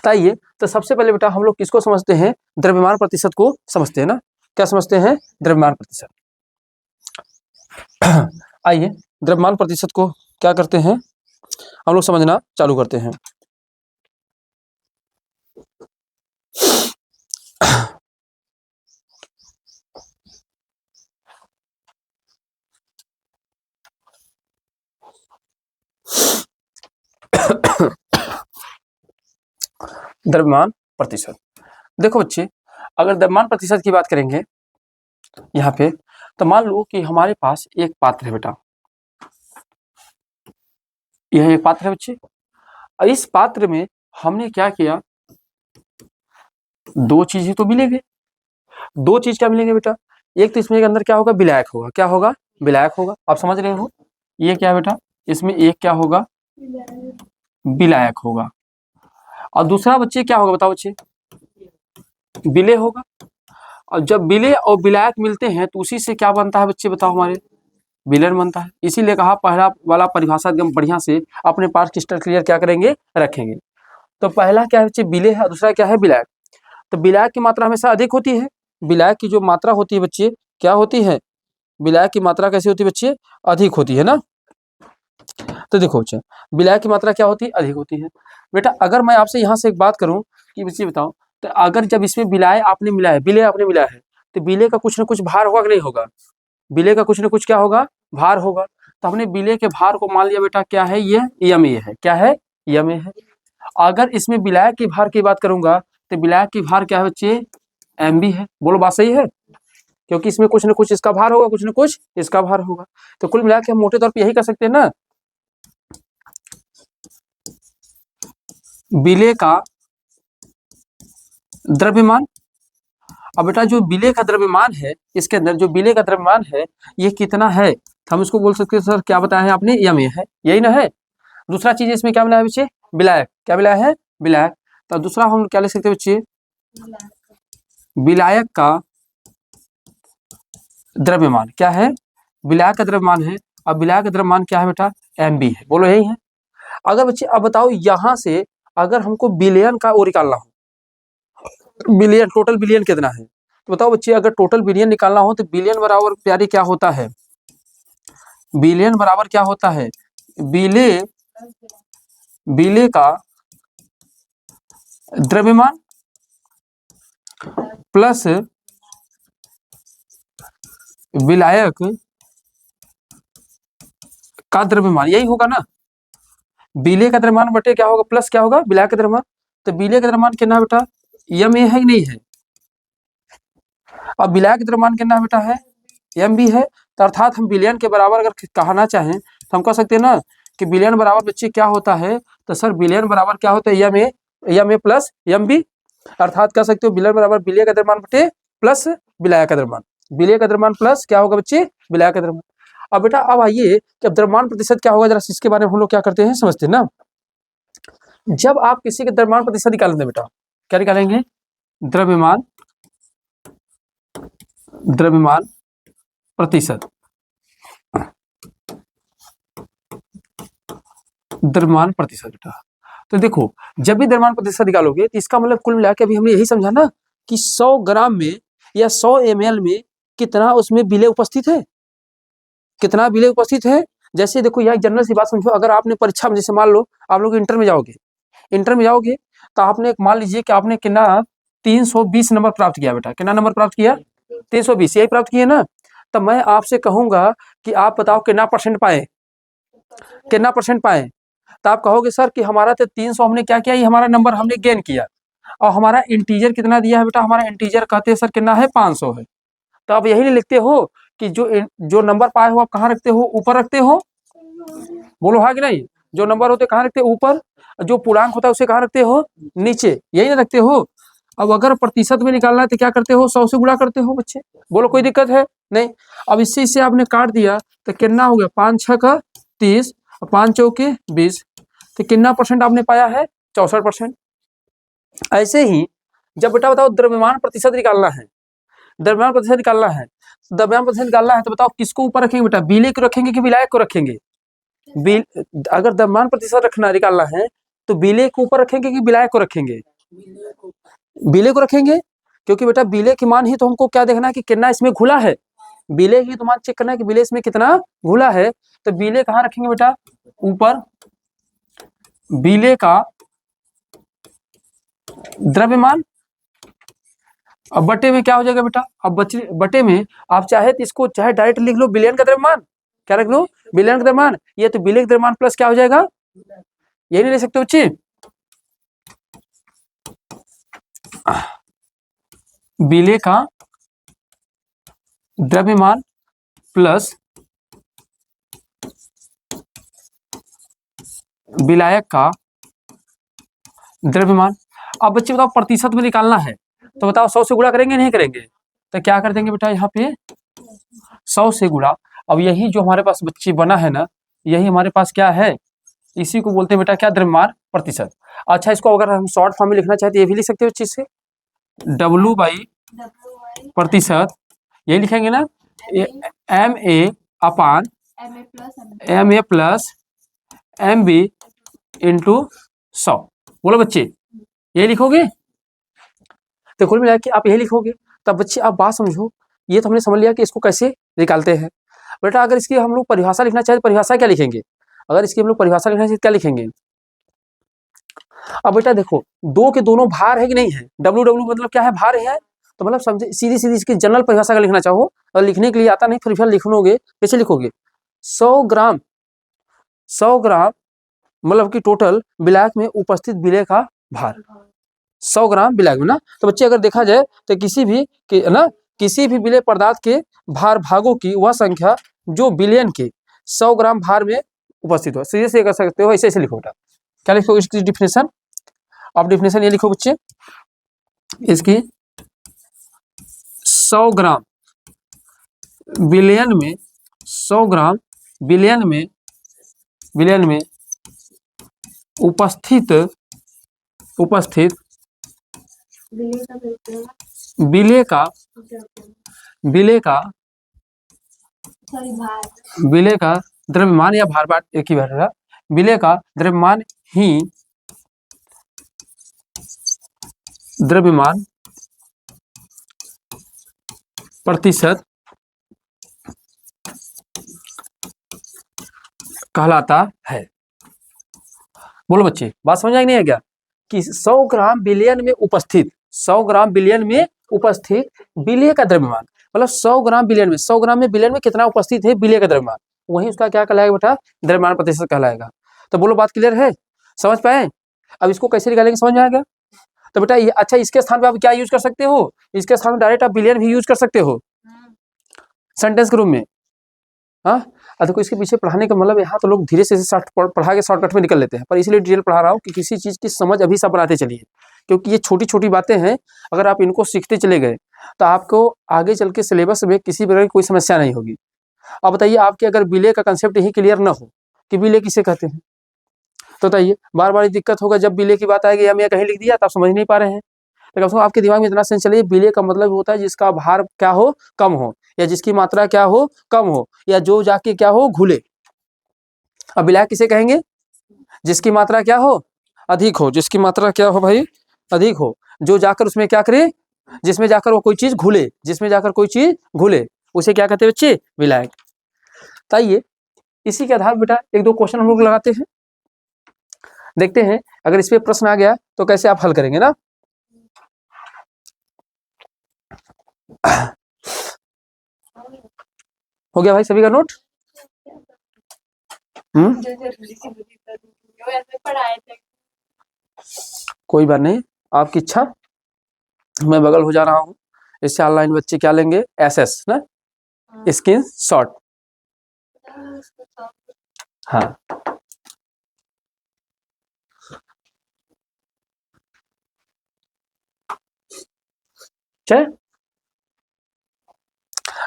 आइए, तो सबसे पहले बेटा हम लोग किसको समझते हैं, द्रव्यमान प्रतिशत को समझते हैं ना। क्या समझते हैं, द्रव्यमान प्रतिशत। आइए, द्रव्यमान प्रतिशत को क्या करते हैं, हम लोग समझना चालू करते हैं। द्रव्यमान प्रतिशत। देखो बच्चे, अगर द्रव्यमान प्रतिशत की बात करेंगे यहाँ पे, तो मान लो कि हमारे पास एक पात्र है बेटा, यह एक पात्र है बच्चे। इस पात्र में हमने क्या किया, दो चीजें तो मिलेंगे। दो चीज क्या मिलेंगे बेटा, एक तो इसमें अंदर क्या होगा, विलायक होगा। क्या होगा, विलायक होगा। आप समझ रहे हो, ये क्या है बेटा, इसमें एक क्या होगा, विलायक होगा। और दूसरा बच्चे क्या होगा, बताओ बच्चे, विलेय होगा। और जब विलेय और विलायक मिलते हैं तो उसी से क्या बनता है बच्चे, बताओ, हमारे विलयन बनता है। इसीलिए कहा पहला वाला परिभाषा एकदम बढ़िया से अपने पास क्रिस्टल क्लियर क्या करेंगे, रखेंगे। तो पहला क्या है बच्चे, विलेय है, दूसरा क्या है, विलायक। तो विलायक की मात्रा हमेशा अधिक होती है। विलायक की जो मात्रा होती है बच्चे, क्या होती है, विलायक की मात्रा कैसी होती है बच्चे, अधिक होती है ना। तो देखो बच्चे, विलायक की मात्रा क्या होती है, अधिक होती है। बेटा अगर मैं आपसे यहाँ से एक बात करूँ कि बच्चे बताओ, तो अगर जब इसमें विलाय आपने मिला है, विलेय आपने मिला है, तो विलेय का कुछ ना कुछ भार होगा कि नहीं होगा, विलेय का कुछ ना कुछ क्या होगा, भार होगा। तो हमने विलेय के भार को मान लिया बेटा क्या है, ये यम ए है। क्या है, यम ए है। अगर इसमें विलायक के भार की बात करूंगा तो विलायक की भार क्या है बच्चे, एम बी है। बोलो बात सही है, क्योंकि इसमें कुछ ना कुछ इसका भार होगा, कुछ ना कुछ इसका भार होगा। तो कुल मिला के हम मोटे तौर पर यही कर सकते हैं ना, विलेय का द्रव्यमान। अब बेटा जो विलेय का द्रव्यमान है, इसके अंदर जो विलेय का द्रव्यमान है ये कितना है, तो हम इसको बोल सकते हैं सर, क्या बताया है आपने, यम ए है, यही ना है। दूसरा चीज इसमें क्या मिला है बच्चे, विलायक। क्या मिला है, विलायक। तो दूसरा हम क्या लिख सकते हैं बच्चे, विलायक का द्रव्यमान। क्या है, विलायक का द्रव्यमान है। अब विलायक का द्रव्यमान क्या है बेटा, एम बी है। बोलो यही है। अगर बच्चे अब बताओ यहाँ से अगर हमको बिलियन का वो निकालना हो, बिलियन, टोटल बिलियन कितना है, तो बताओ बच्चे, अगर टोटल बिलियन निकालना हो तो बिलियन बराबर प्यारे क्या होता है, बिलियन बराबर क्या होता है, विलेय, विलेय का द्रव्यमान प्लस विलायक का द्रव्यमान, यही होगा ना। विलेय का द्रव्यमान बटे क्या होगा, प्लस क्या होगा, विलायक का द्रव्यमान। तो विलेय का द्रव्यमान कितना बेटा, यम ए है कि नहीं है। अब विलायक का द्रव्यमान कितना बेटा है, एम बी है। तो अर्थात हम बिलियन के बराबर अगर कहना चाहें तो हम कह सकते हैं ना कि बिलियन बराबर बच्चे क्या होता है, तो सर बिलियन बराबर क्या होता है, M A plus M B. अर्थात कह सकते हो बिलियन बराबर विलेय का द्रव्यमान बटे प्लस विलायक का द्रव्यमान। विलेय का द्रव्यमान प्लस क्या होगा बच्चे, विलायक का द्रव्यमान। अब बेटा अब आइए कि अब द्रव्यमान प्रतिशत क्या होगा, जरा इसके बारे में हम लोग क्या करते हैं, समझते हैं ना। जब आप किसी के द्रव्यमान प्रतिशत निकालेंगे बेटा, क्या निकालेंगे, द्रव्यमान, द्रव्यमान प्रतिशत, द्रव्यमान प्रतिशत बेटा। तो देखो जब भी द्रव्यमान प्रतिशत निकालोगे तो इसका मतलब कुल मिला के अभी हमने यही समझा ना कि 100 ग्राम में या 100 ml में कितना उसमें विलेय उपस्थित है, कितना विलेय उपस्थित है। जैसे देखो यार जनरल सी बात समझो, अगर आपने परीक्षा में जैसे मान लो आप लोग इंटर में जाओगे, इंटर में जाओगे तो आपने मान लीजिए कि आपने कितना 320 नंबर प्राप्त किया बेटा, कितना नंबर प्राप्त किया, 320, यही प्राप्त किए ना। तो मैं आपसे कहूंगा कि आप बताओ कितना परसेंट पाए, कितना परसेंट पाए। तो आप कहोगे सर कि हमारा तो 300 हमने क्या किया, ये हमारा नंबर हमने गेन किया। और हमारा इंटीजर कितना दिया है बेटा, हमारा इंटीजर कहते हैं सर कितना है, 500 है। तो आप यही लिखते हो कि जो नंबर पाए हो आप कहाँ रखते हो, ऊपर रखते हो। बोलो हाँ कि नहीं, जो नंबर होते कहाँ रखते हो, ऊपर। जो पूर्णांक होता है उसे कहाँ रखते हो, नीचे, यही ना रखते हो। अब अगर प्रतिशत में निकालना है तो क्या करते हो, 100 से गुणा करते हो बच्चे। बोलो कोई दिक्कत है नहीं। अब इससे आपने काट दिया तो कितना हो गया, 5 6 का 30 और 5 चौके 20। तो कितना परसेंट आपने पाया है, 64%। ऐसे ही जब बेटा बताओ द्रव्यमान प्रतिशत निकालना है, द्रव्यमान प्रतिशत निकालना है, द्रव्यमान प्रतिशत निकालना है तो बताओ किसको ऊपर रखेंगे बेटा, विलेय को रखेंगे कि विलायक को रखेंगे। अगर द्रव्यमान प्रतिशत रखना निकालना है तो विलेय को ऊपर रखेंगे कि विलायक को रखेंगे, विलेय को रखेंगे। क्योंकि बेटा विलेय की मान ही तो हमको क्या देखना है कि कितना इसमें घुला है, विलेय ही तो मान चेक करना है कि विलेय इसमें कितना घुला है। तो विलेय कहाँ रखेंगे बेटा, ऊपर। विलेय का द्रव्यमान, अब बटे में क्या हो जाएगा बेटा, अब बटे में आप चाहे तो इसको चाहे डायरेक्ट लिख लो बिलियन का द्रव्यमान, क्या रख लो, बिलियन का द्रव्यमान। ये तो विलेय का द्रव्यमान प्लस क्या हो जाएगा, यही नहीं ले सकते बच्चे? विलेय का द्रव्यमान प्लस विलायक का द्रव्यमान। अब बच्चे बताओ प्रतिशत में निकालना है, तो बताओ 100 से गुणा करेंगे नहीं करेंगे? तो क्या कर देंगे बेटा, यहाँ पे 100 से गुणा। अब यही जो हमारे पास बच्चे बना है ना, यही हमारे पास क्या है, इसी को बोलते हैं बेटा क्या, द्रव्यमान प्रतिशत। अच्छा, इसको अगर हम शॉर्ट फॉर्म में लिखना चाहते हैं, ये भी लिख सकते हो चीज से, W बाई प्रतिशत, यही लिखेंगे ना, MA अपान MA प्लस MB इंटू 100। बोलो बच्चे, यही लिखोगे? तो कुल मिला के आप यही लिखोगे। तब बच्चे आप बात समझो, ये तो हमने समझ लिया कि इसको कैसे निकालते हैं। बेटा अगर इसकी हम लोग परिभाषा लिखना चाहे तो परिभाषा क्या लिखेंगे? अगर इसकी हम लोग परिभाषा लिखना चाहे क्या लिखेंगे? अब बेटा देखो, दो के दोनों भार है कि नहीं है, डब्ल्यू डब्ल्यू मतलब क्या है, भार है। तो मतलब समझे, सीधी सीधी इसकी जनरल परिभाषा का लिखना चाहो, और लिखने के लिए आता नहीं, फिर लिखोगे, कैसे लिखोगे? 100 ग्राम मतलब कि टोटल विलायक में उपस्थित विलेय का भार, 100 ग्राम विलायक में ना। तो बच्चे अगर देखा जाए तो किसी भी विलेय पदार्थ के भार भागों की वह संख्या जो विलयन के 100 ग्राम भार में उपस्थित हो। सीधे से कर सकते हो, ऐसे लिखो बेटा। क्या लिखो इसकी डिफिनेशन? अब डिफिनेशन ये लिखो बच्चे, इसकी 100 ग्राम विलयन में 100 ग्राम विलयन में उपस्थित विलेय का द्रव्यमान या भार एक ही बार है, विलेय का द्रव्यमान ही द्रव्यमान प्रतिशत कहलाता है। बोलो बच्चे, बात समझ आई नहीं है क्या? कि 100 ग्राम विलयन में उपस्थित, 100 ग्राम विलयन में उपस्थित विलेय का द्रव्यमान, मतलब 100 ग्राम विलयन में, 100 ग्राम में विलयन में कितना उपस्थित है विलेय का द्रव्यमान, वही उसका क्या कहलाएगा बेटा, द्रव्यमान प्रतिशत कहलाएगा। तो बोलो बात क्लियर है, समझ पाए? अब इसको कैसे निकालेंगे, समझ में आ गया? तो बेटा ये, अच्छा इसके स्थान पे आप क्या यूज कर सकते हो, इसके स्थान पे डायरेक्ट आप विलयन भी यूज कर सकते हो सेंटेंस के रूप में। हाँ, देखो इसके पीछे पढ़ाने का मतलब, यहाँ तो लोग धीरे से पढ़ा के शॉर्टकट में निकल लेते हैं, पर इसीलिए डिटेल पढ़ा रहा हूँ कि किसी चीज की समझ अभी सब बनाते चलिए, क्योंकि ये छोटी छोटी बातें हैं। अगर आप इनको सीखते चले गए तो आपको आगे चल के सिलेबस में किसी प्रकार की कोई समस्या नहीं होगी। अब बताइए, आपके अगर विलेय का कंसेप्ट यही क्लियर ना हो कि विलेय किसे कहते हैं, तो बताइए बार बार दिक्कत होगा। जब विलेय की बात आएगी, या मैं कहीं लिख दिया तो आप समझ नहीं पा रहे हैं। तो आपके दिमाग में इतना सेंस चलिए, विलेय का मतलब होता है जिसका भार क्या हो, कम हो, या जिसकी मात्रा क्या हो, कम हो, या जो जाके क्या हो, घुले। अब विलायक किसे कहेंगे? जिसकी मात्रा क्या हो, अधिक हो, जिसकी मात्रा क्या हो भाई, अधिक हो, जो जाकर उसमें क्या करे, जिसमें जाकर वो कोई चीज घुले, जिसमें जाकर कोई चीज घुले, उसे क्या कहते हैं बच्चे, विलायक। ताइए इसी के आधार पर बेटा एक दो क्वेश्चन हम लोग लगाते हैं, देखते हैं अगर इस पे प्रश्न आ गया तो कैसे आप हल करेंगे ना। हो गया भाई सभी का नोट? कोई बात नहीं, आपकी इच्छा, मैं बगल हो जा रहा हूँ। इससे ऑनलाइन बच्चे क्या लेंगे, SS ना, स्क्रीन शॉट। हाँ, चल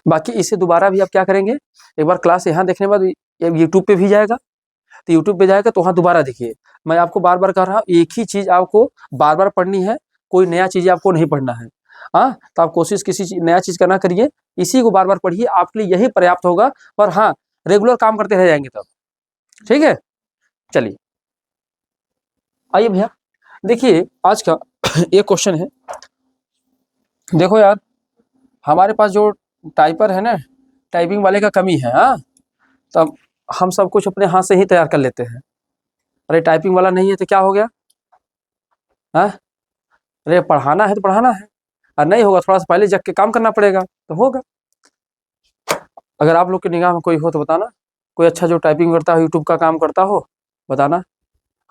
बाकी इसे दोबारा भी आप क्या करेंगे, एक बार क्लास यहाँ देखने के बाद यूट्यूब पे भी जाएगा, तो यूट्यूब पे जाएगा तो वहाँ दोबारा देखिए। मैं आपको बार बार कह रहा हूँ, एक ही चीज आपको बार बार पढ़नी है, कोई नया चीज आपको नहीं पढ़ना है। हाँ, तो आप कोशिश किसी नया चीज का ना करिए, इसी को बार बार पढ़िए, आपके लिए यही पर्याप्त होगा। और हाँ, रेगुलर काम करते रह जाएंगे तब, ठीक है। चलिए आइए भैया, देखिए आज का एक क्वेश्चन है। देखो यार, हमारे पास जो टाइपर है ना, टाइपिंग वाले का कमी है। हाँ, तब हम सब कुछ अपने हाथ से ही तैयार कर लेते हैं। अरे टाइपिंग वाला नहीं है तो क्या हो गया? हाँ, अरे पढ़ाना है तो पढ़ाना है, और नहीं होगा थोड़ा सा पहले जग के काम करना पड़ेगा तो होगा। अगर आप लोग की निगाह में कोई हो तो बताना, कोई अच्छा जो टाइपिंग करता हो, यूट्यूब का काम करता हो, बताना।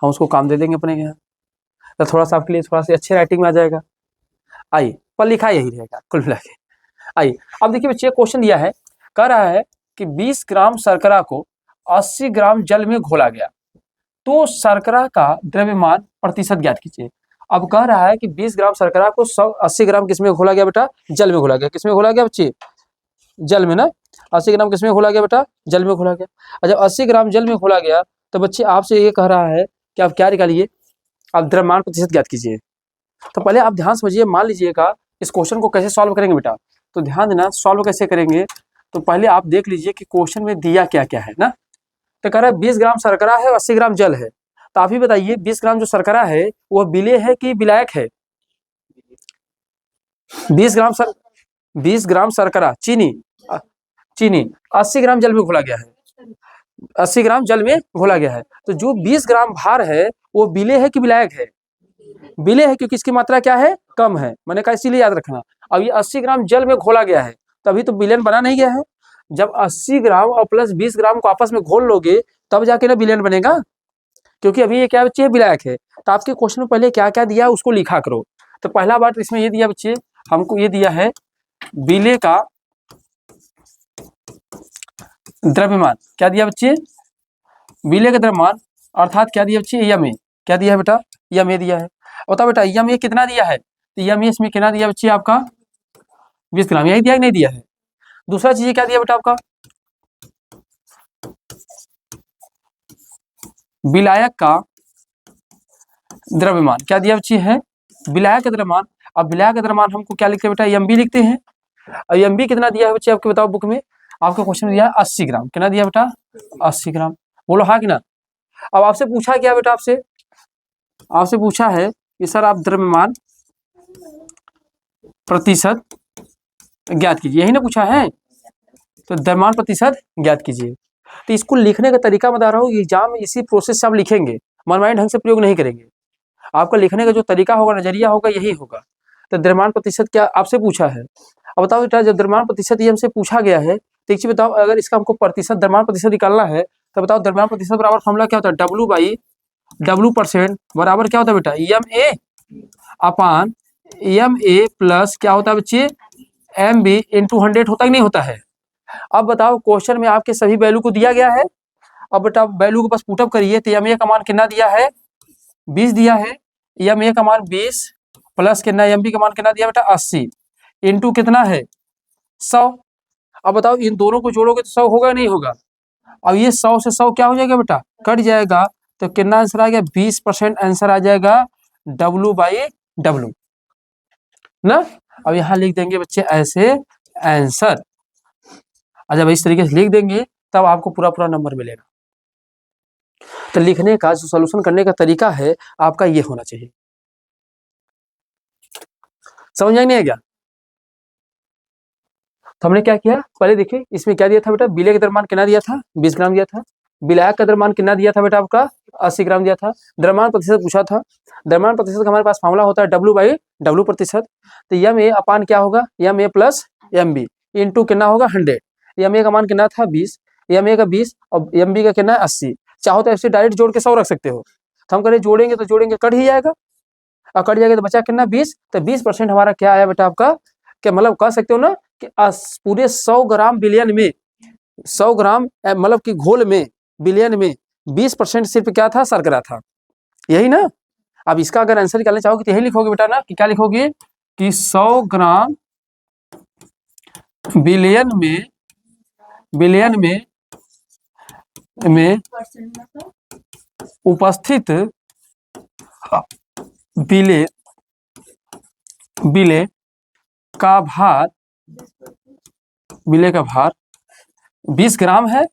हम उसको काम दे देंगे अपने यहाँ, तो थोड़ा सा आपके लिए थोड़ा सा अच्छे राइटिंग में आ जाएगा। आइए, पर लिखा यही रहेगा कुल मिला के। आइए अब देखिए बच्चे, क्वेश्चन दिया है, कह रहा है कि 20 ग्राम शर्करा को 80 ग्राम जल में घोला गया, तो शर्करा का द्रव्यमान प्रतिशत ज्ञात कीजिए। अब कह रहा है कि 20 ग्राम शर्करा को 80 ग्राम किसमें घोला गया बेटा? जल में घोला गया। किसमें घोला गया बच्चे? जल में ना। 80 ग्राम किसमें घोला गया बेटा? जल में घोला गया। और जब 80 ग्राम जल में घोला गया तो बच्चे आपसे ये कह रहा है कि आप क्या निकालिए, आप द्रव्यमान प्रतिशत ज्ञात कीजिए। तो पहले आप ध्यान समझिए, मान लीजिएगा इस क्वेश्चन को कैसे सॉल्व करेंगे बेटा, तो ध्यान देना सॉल्व कैसे करेंगे। तो पहले आप देख लीजिए कि क्वेश्चन में दिया क्या क्या है ना। तो कह रहा है 20 ग्राम शर्करा है और 80 ग्राम जल है, तो आप ही बताइए 20 ग्राम जो शर्करा है वह विलेय है कि विलायक है? 20 ग्राम शर्करा चीनी 80 ग्राम जल में घोला गया है, 80 ग्राम जल में घोला गया है। तो जो 20 ग्राम भार है वो विलेय है कि विलायक है? विलेय है, क्योंकि इसकी मात्रा क्या है? कम है। मैंने कहा इसीलिए याद रखना। अब ये 80 ग्राम जल में घोला गया है, तभी तो विलेयन बना नहीं गया है। जब 80 ग्राम और प्लस 20 ग्राम को आपस में घोल लोगे तब जाके ना विलेयन बनेगा, क्योंकि अभी ये क्या बच्चे विलायक है। तो आपके क्वेश्चन में पहले क्या क्या दिया उसको लिखा करो। तो पहला बात इसमें ये दिया बच्चे, हमको ये दिया है विलेय का द्रव्यमान। क्या दिया बच्चे? विलेय का द्रव्यमान, अर्थात क्या दिया बच्चे? यम ए। क्या दिया है बेटा? यम ए दिया है। बताओ बेटा यम ए कितना दिया है? तो यम ए इसमें कितना दिया बच्चे आपका? 20 ग्राम। यही दिया कि नहीं दिया है? दूसरा चीज क्या दिया बेटा आपका? विलायक का द्रव्यमान। क्या दिया बच्चे है? विलायक का द्रव्यमान। अब विलायक का द्रव्यमान हमको क्या लिखते हैं बेटा? एम बी लिखते हैं। और एम बी कितना दिया है बच्चे आपके? बताओ बुक में आपका क्वेश्चन में दिया है 80 ग्राम। कितना दिया बेटा? 80 ग्राम। बोलो हाँ कि ना। अब आपसे पूछा क्या बेटा? आपसे पूछा है कि सर आप द्रव्यमान प्रतिशत ज्ञात कीजिए, यही ना पूछा है। तो द्रव्यमान प्रतिशत ज्ञात कीजिए। तो इसको लिखने का तरीका बता रहा हूँ, एग्जाम में इसी प्रोसेस से आप लिखेंगे, मनमानी ढंग से प्रयोग नहीं करेंगे। आपका लिखने का जो तरीका होगा, नजरिया होगा, यही होगा। तो द्रव्यमान प्रतिशत क्या आपसे पूछा है। अब बताओ बेटा, जब द्रव्यमान प्रतिशत ये हमसे पूछा गया है तो एक चीज बताओ, अगर इसका हमको प्रतिशत द्रव्यमान प्रतिशत निकालना है तो बताओ द्रव्यमान प्रतिशत बराबर फॉर्मूला क्या होता है? डब्लू बाई डब्लू परसेंट बराबर क्या होता है बेटा? M A upon M A plus क्या होता है बच्चे? एम बी इंटू 100 होता ही नहीं होता है। अब बताओ क्वेश्चन में आपके सभी वैल्यू को दिया गया है। अब बेटा वैल्यू के पास पुटअप करिए तो एम ए का मान कितना दिया है? 20 दिया है। एम ए का मान 20 प्लस कितना एम बी का मान कितना दिया बेटा? 80 इंटू कितना है? 100। अब बताओ इन दोनों को जोड़ोगे तो 100 होगा नहीं होगा? अब ये 100 से 100 क्या हो जाएगा बेटा? कट जाएगा। तो कितना आंसर आ गया? 20% आंसर आ जाएगा डब्लू बाई डब्लू ना। अब यहाँ लिख देंगे बच्चे ऐसे आंसर। जब इस तरीके से लिख देंगे तब आपको पूरा पूरा नंबर मिलेगा। तो लिखने का जो सॉल्यूशन करने का तरीका है आपका ये होना चाहिए। समझ में नहीं गया? तो हमने क्या किया, पहले देखिए इसमें क्या दिया था बेटा? विलेय का द्रव्यमान कितना दिया था? 20 ग्राम दिया था। विलायक का द्रव्यमान कितना दिया था बेटा आपका? 80 ग्राम दिया था। द्रव्यमान प्रतिशत पूछा था। द्रव्यमान प्रतिशत का हमारे पास फार्मूला होता है डब्लू बाई डब्लू प्रतिशत। तो एम ए अपान क्या होगा? M A plus M B into कितना होगा? 100। एम ए का मान कितना था? 20। एम ए का 20 और एम बी का कितना है? 80। चाहो तो ऐसे डायरेक्ट जोड़ के 100 रख सकते हो। तो हम करें जोड़ेंगे तो जोड़ेंगे कट ही जाएगा, और कट जाएगा तो बचा कितना? 20। तो 20% हमारा क्या आया बेटा आपका? क्या मतलब कह सकते हो ना कि पूरे 100 ग्राम बिलियन में, 100 ग्राम मतलब कि घोल में, बिलियन में 20% सिर्फ क्या था? शर्करा था। यही ना। अब इसका अगर आंसर निकालना चाहोगे तो यही लिखोगे बेटा ना, कि क्या लिखोगे कि 100 ग्राम बिलियन में उपस्थित विलेय का भार 20 ग्राम है।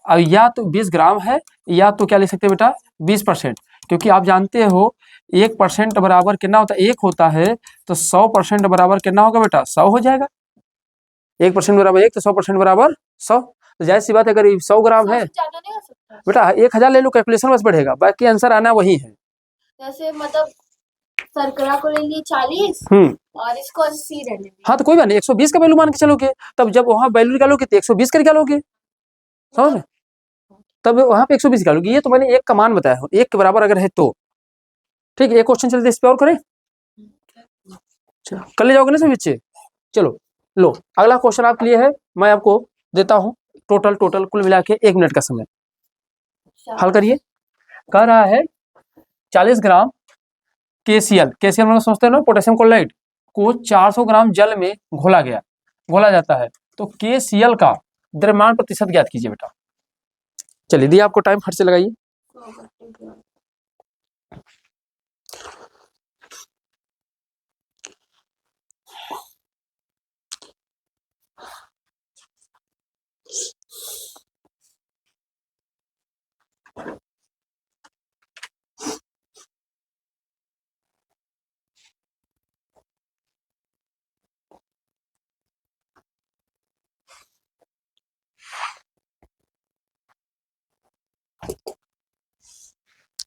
अब या तो 20 ग्राम है या तो क्या लिख सकते हैं बेटा? 20%, क्योंकि आप जानते हो 1% बराबर कितना होता है? 1 होता है। तो 100% बराबर कितना होगा बेटा? 100 हो जाएगा। 1% बराबर 1 तो 100% बराबर 100। तो जाहिर सी बात है, अगर 100 ग्राम है बेटा 1000 ले लो, कैलकुलेशन बस बढ़ेगा, बाकी आंसर आना वही है। जैसे मतलब शर्करा को ले लिए 40 और इसको 80 रहने दिए। हाँ तो कोई बात नहीं, 120 का वैल्यू मान के चलोगे, तब जब वहां वैल्यू निकालोगे तो 120 का निकालोगे। समझ में? तब वहां पे 120 निकालोगे। ये तो मैंने एक का मान बताया हूँ, एक के बराबर अगर है तो ठीक है। एक क्वेश्चन चलते इस पे और करें, कर ले जाओगे ना सभी बच्चे। चलो लो अगला क्वेश्चन आपके लिए है, मैं आपको देता हूँ टोटल कुल मिला के 1 मिनट का समय, हल करिए। कह रहा है 40 ग्राम KCl मतलब समझते हैं ना, पोटेशियम क्लोराइड को 400 ग्राम जल में घोला जाता है, तो KCl का द्रव्यमान प्रतिशत ज्ञात कीजिए बेटा। चलिए दिया आपको टाइम, फट से लगाइए।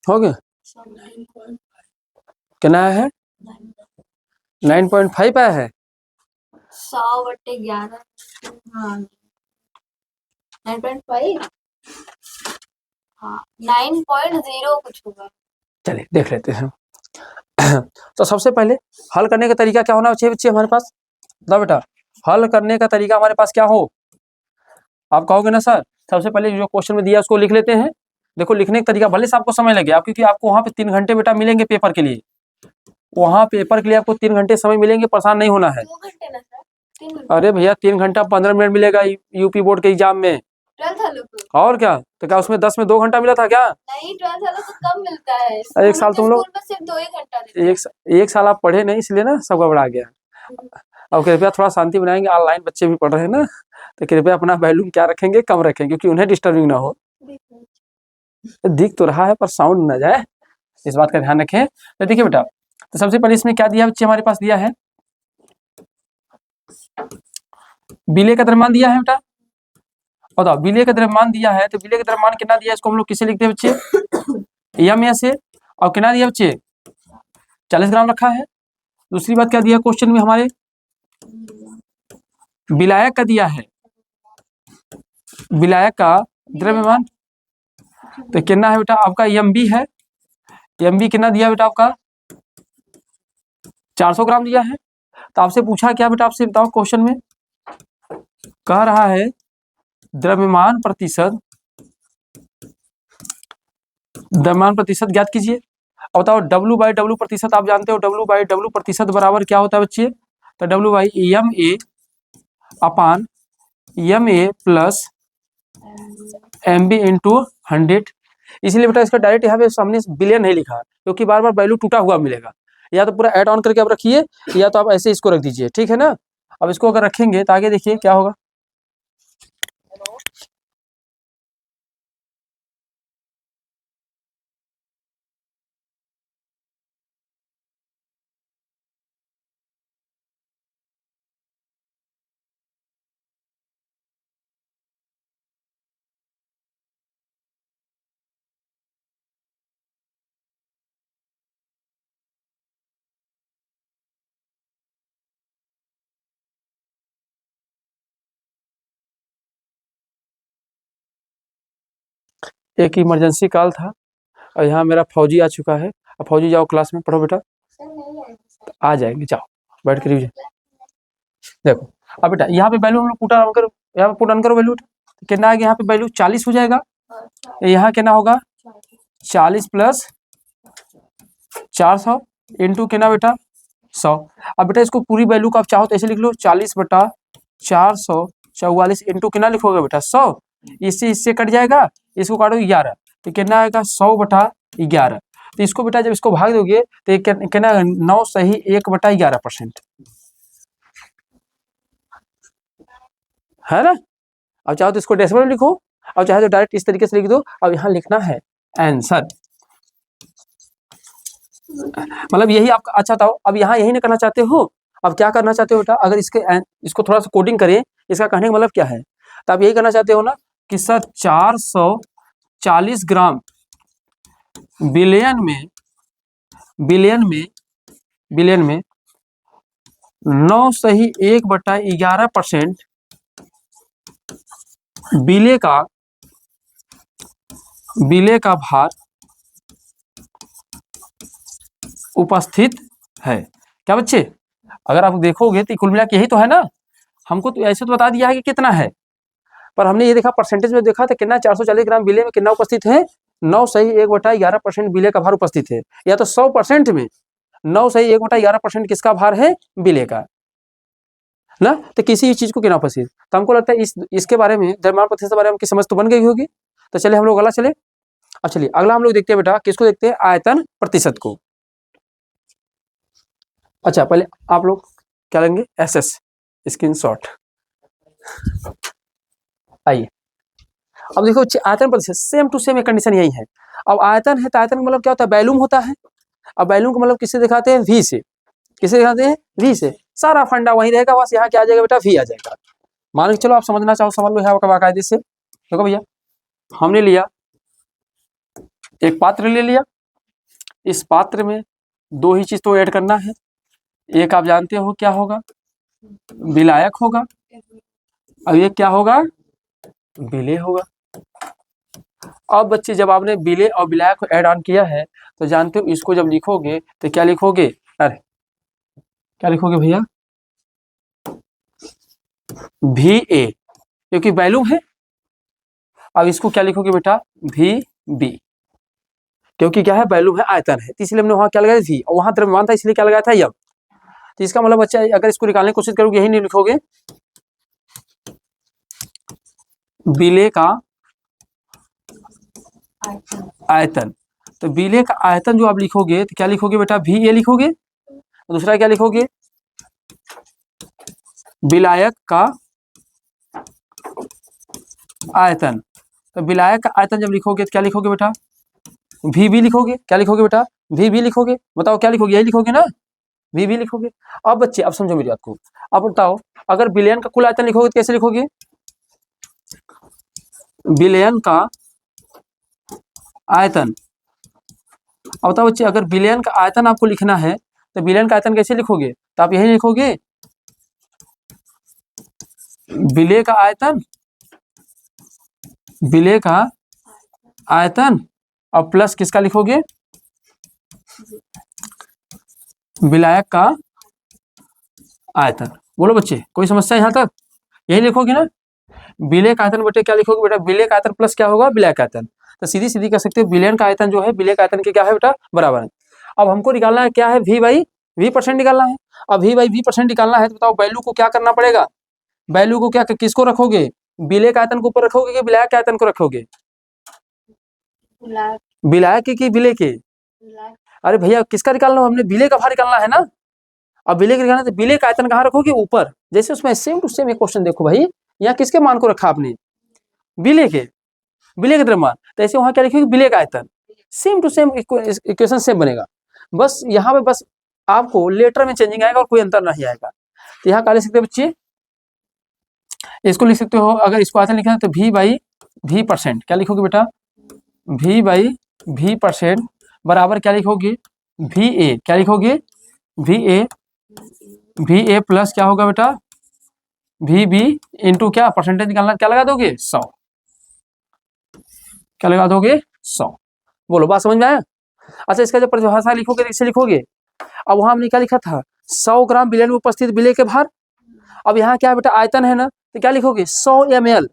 हो गया, कितना है 9.5 आया है। 100/11 हाँ 9.5 हाँ 9.0 कुछ होगा। चलिए देख लेते हैं। तो सबसे पहले हल करने का तरीका क्या होना चाहिए बच्चे हमारे पास, बताओ बेटा। हल करने का तरीका हमारे पास क्या हो, आप कहोगे ना सर सबसे पहले जो क्वेश्चन में दिया उसको लिख लेते हैं। देखो लिखने का तरीका भले से आपको समय लगे, आप क्योंकि आपको वहां पे 3 घंटे बेटा मिलेंगे पेपर के लिए, वहां पेपर के लिए आपको 3 घंटे समय मिलेंगे, परेशान नहीं होना है। 2 घंटे ना सर, 3 घंटे। अरे भैया 3 घंटा 15 मिनट मिलेगा यूपी बोर्ड के एग्जाम में, 12th वालों को। और क्या, तो क्या उसमें 10 में 2 घंटा मिला था क्या? नहीं 12th वालों को कम मिलता है, एक साल तुम लोग स्कूल में सिर्फ 2 ही घंटा देते हैं। एक साल आप पढ़े नहीं, इसलिए ना सब गड़बड़ा गया। अब कृपया थोड़ा शांति बनाएंगे, ऑनलाइन बच्चे भी पढ़ रहे हैं ना, तो कृपया अपना वॉल्यूम क्या रखेंगे, कम रखेंगे, क्योंकि उन्हें डिस्टर्बिंग ना हो। दिख तो रहा है पर साउंड ना जाए, इस बात का ध्यान रखें। तो देखिए बेटा, तो सबसे पहले इसमें क्या दिया बच्चे हमारे पास, दिया है विलेय का द्रव्यमान दिया है बेटा। बताओ विलेय का द्रव्यमान दिया है, तो विलेय का द्रव्यमान कितना दिया है, इसको हम लोग किसे लिखते हैं बच्चे, एम से, और कितना दिया बच्चे 40 ग्राम रखा है। दूसरी बात क्या दिया क्वेश्चन में हमारे, विलायक का दिया है, विलायक का द्रव्यमान तो कितना है बेटा आपका, एम है, एम कितना दिया बेटा आपका 400 ग्राम दिया है। तो आपसे पूछा क्या बेटा, आपसे बताओ क्वेश्चन में कह रहा है द्रव्यमान प्रतिशत ज्ञात कीजिए। और बताओ W/W प्रतिशत, आप जानते हो W/W प्रतिशत बराबर क्या होता है बच्चे, तो W/MA अपान MA प्लस MB इंटू 100। इसलिए बेटा इसका डायरेक्ट यहाँ पे सामने बिलियन नहीं लिखा, क्योंकि बार बार वैल्यू टूटा हुआ मिलेगा। या तो पूरा ऐड ऑन करके आप रखिए, या तो आप ऐसे इसको रख दीजिए, ठीक है ना। अब इसको अगर रखेंगे तो आगे देखिए क्या होगा। एक इमरजेंसी कॉल था और यहाँ मेरा फौजी आ चुका है। अब फौजी जाओ क्लास में पढ़ो बेटा, आ जाएंगे, जाओ बैठ कर रिविजन। देखो अब बेटा यहाँ पे वैल्यू हम लोग पुट ऑन करो, यहाँ पे पुट ऑन करो वैल्यू, कितना आएगा यहाँ पे वैल्यू 40 हो जाएगा। यहाँ कितना होगा 40 प्लस 400 इंटू कितना बेटा 100। अब बेटा इसको पूरी वैल्यू को आप चाहो तो ऐसे लिख लो 40/444 इंटू कितना लिखोगे बेटा 100, इससे कट जाएगा, इसको काटो 11, तो कितना आएगा 100/11। तो इसको बेटा जब इसको भाग दोगे तो कितना 9 सही 1/11% है ना। अब चाहो तो इसको डेसिमल में लिखो, और चाहे तो डायरेक्ट इस तरीके से लिख दो। अब यहाँ लिखना है आंसर, मतलब यही आपका। अच्छा बताओ अब यहाँ यही ना करना चाहते हो, अब क्या करना चाहते हो बेटा, अगर इसको थोड़ा सा कोडिंग करें, इसका कहने का मतलब क्या है, तो आप यही करना चाहते हो ना कि सर 440 ग्राम बिलियन में 9 सही 1/11% विलेय का विलेय का भार उपस्थित है। क्या बच्चे, अगर आप देखोगे तो कुल मिला के यही तो है ना, हमको तो ऐसे तो बता दिया है कि कितना है, पर हमने ये देखा परसेंटेज में देखा था कितना 440 ग्राम विलेय में कितना उपस्थित है, 9 सही 1/11% विलेय का भार उपस्थित है। या तो 100% में 9 सही 1/11% किसका भार है, विलेय का ना। तो किसी भी चीज को कितना उपस्थित, तो हमको लगता है इसके बारे में द्रव्यमान प्रतिशत के बारे में आपकी समझ तो बन गई होगी। तो चलिए हम लोग अगला चले। अब चलिए अगला हम लोग देखते हैं बेटा, किसको देखते हैं, आयतन प्रतिशत को। अच्छा पहले आप लोग क्या लेंगे, SS स्क्रीनशॉट। आइए अब देखो आयतन प्रतिशत सेम टू सेम एक कंडीशन यही है। अब आयतन है तो आयतन का मतलब क्या होता है, वैल्यूम होता है। अब वैल्यूम का मतलब किससे दिखाते हैं, V से। किससे दिखाते हैं, V से। सारा फंडा वहीं रहेगा, बस यहाँ क्या आ जाएगा बेटा, V आ जाएगा। मान के चलो आप समझना चाहो समझ लो, यहाँ बाकायदे से देखो भैया, हमने लिया एक पात्र ले लिया, इस पात्र में दो ही चीज तो ऐड करना है, एक आप जानते हो क्या होगा, विलायक होगा, और ये क्या होगा, विलेय होगा। अब बच्चे जब आपने विलेय और विलायक को ऐड ऑन किया है तो जानते हो इसको जब लिखोगे तो क्या लिखोगे, अरे क्या लिखोगे भैया, VA, क्योंकि वैल्यूम है। अब इसको क्या लिखोगे बेटा, VB, क्योंकि क्या है, वैल्यूम है, आयतन है, तो इसलिए हमने वहां क्या लगाया V, और वहां द्रव्यमान था इसलिए क्या लगाया था M। तो इसका मतलब बच्चा अगर इसको निकालने की कोशिश करोगे यही नहीं लिखोगे, विलेय का आयतन। तो विलेय का आयतन जो आप लिखोगे तो क्या लिखोगे बेटा, VA लिखोगे, और दूसरा क्या लिखोगे, विलायक का आयतन। तो विलायक का आयतन जब लिखोगे तो क्या लिखोगे बेटा, VB लिखोगे। क्या लिखोगे बेटा, VB लिखोगे। बताओ क्या लिखोगे, यही लिखोगे ना, VB लिखोगे। अब बच्चे अब समझो मेरी बात को, अब बताओ अगर विलयन का कुल आयतन लिखोगे तो कैसे लिखोगे, विलयन का आयतन। अब बताओ बच्चे अगर विलयन का आयतन आपको लिखना है तो विलयन का आयतन कैसे लिखोगे, तो आप यही लिखोगे, विलेय का आयतन, विलेय का आयतन, और प्लस किसका लिखोगे, विलायक का आयतन। बोलो बच्चे कोई समस्या यहाँ तक, यही लिखोगे ना, विलेय का आयतन बेटे क्या लिखोगे बेटा, विलेय का आयतन प्लस क्या होगा, विलायक का आयतन। तो सीधी सीधी कह सकते हो विलयन का आयतन जो है विलेय का आयतन के क्या है बेटा, बराबर है। अब हमको निकालना है क्या है, V/V% निकालना है। अब V/V% निकालना है तो बताओ वैल्यू को क्या करना पड़ेगा, वैल्यू को क्या किसको रखोगे, विलेय का आयतन के ऊपर रखोगे कि विलायक के आयतन को रखोगे, विलायक के कि विलेय के, अरे भैया किसका निकालना, हमने विलेय का भार निकालना है ना। अब विलेय का निकालना तो विलेय का आयतन कहाँ रखोगे, ऊपर। जैसे उसमें सेम टू सेम एक क्वेश्चन देखो भाई, यहाँ किसके मान को रखा आपने, विलेय के, विलेय के द्रव्यमान, तो ऐसे वहां क्या लिखोगे, विलेय का आयतन। Same to same equation same बनेगा, बस यहाँ पे बस आपको लेटर में चेंजिंग आएगा और कोई अंतर नहीं आएगा। तो यहाँ क्या लिख सकते हो बच्चे, इसको लिख सकते हो, अगर इसको आयतन लिखना है तो V/V%, क्या लिखोगे बेटा, V/V% बराबर क्या लिखोगे, VA, क्या लिखोगे, VA प्लस क्या होगा बेटा, VB इंटू क्या परसेंटेज निकालना, क्या लगा दोगे 100, क्या लगा दोगे 100। बोलो बात समझ में आया। अच्छा इसका जब परिभाषा लिखोगे इसे लिखोगे, अब वहां हमने क्या लिखा था, 100 ग्राम विलयन में उपस्थित विलेय के भार। अब यहाँ क्या बेटा आयतन है ना, तो क्या लिखोगे 100 ml,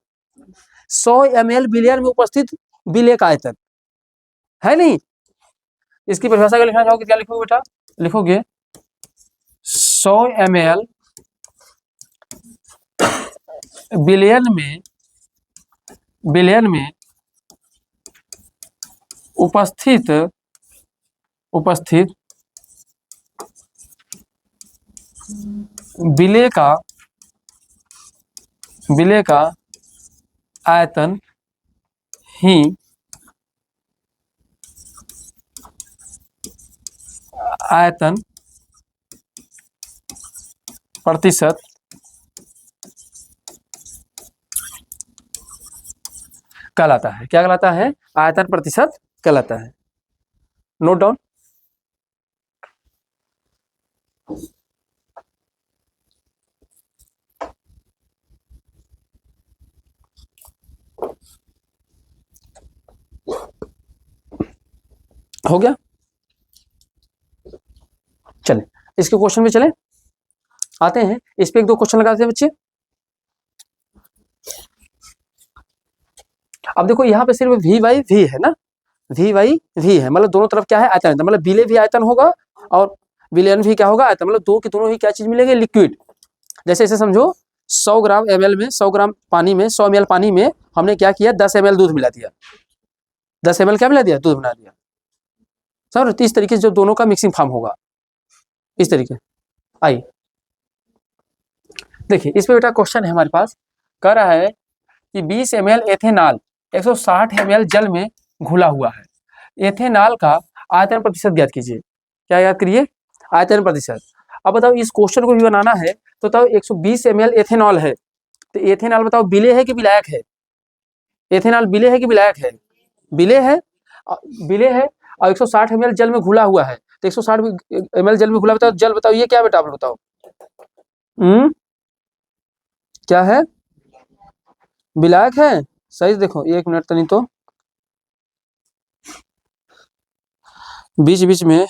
100 ml विलयन में उपस्थित विलेय का आयतन है नहीं। इसकी परिभाषा अगर लिखना चाहोगे क्या लिखोगे बेटा, लिखोगे 100 ml विलयन में उपस्थित विलेय का आयतन ही आयतन प्रतिशत कहलाता है। क्या कहलाता है, आयतन प्रतिशत कहलाता है। Note down. हो गया। चले इसके क्वेश्चन में चले आते हैं, इस पे एक दो क्वेश्चन लगाते हैं बच्चे। अब देखो यहाँ पे सिर्फ v बाई वी है ना, v बाई वी है, मतलब दोनों तरफ क्या है, आयतन है, मतलब बिले भी आयतन होगा और विलयन भी क्या होगा, आयतन, मतलब दो की दोनों ही क्या चीज मिलेंगे, लिक्विड। जैसे इसे समझो 100 ग्राम ml में, 100 ग्राम पानी में, 100 ml पानी में हमने क्या किया, 10 ml दूध मिला दिया, 10 ml क्या मिला दिया, दूध मिला दिया। समझ, तो इस तरीके से जो दोनों का मिक्सिंग फॉर्म होगा, इस तरीके। आइए देखिए इस पे बेटा क्वेश्चन है हमारे पास, कह रहा है कि 20 ml एथेनॉल 160 ml जल में घुला हुआ है, एथेनॉल का आयतन प्रतिशत ज्ञात कीजिए। क्या याद करिए, आयतन प्रतिशत। अब बताओ इस क्वेश्चन को भी बनाना है तो बताओ 120 ml एथेनॉल है, तो एथेनॉल बताओ बिले है कि विलायक है, एथेनॉल बिले है कि विलायक है, बिले है, बिले है, और 160 ml जल में घुला हुआ है, तो 160 ml जल में घुला, बताओ जल, बताओ ये क्या बेटा, आप बताओ क्या है, विलायक है। सही देखो, एक मिनट, तो नहीं तो बीच बीच में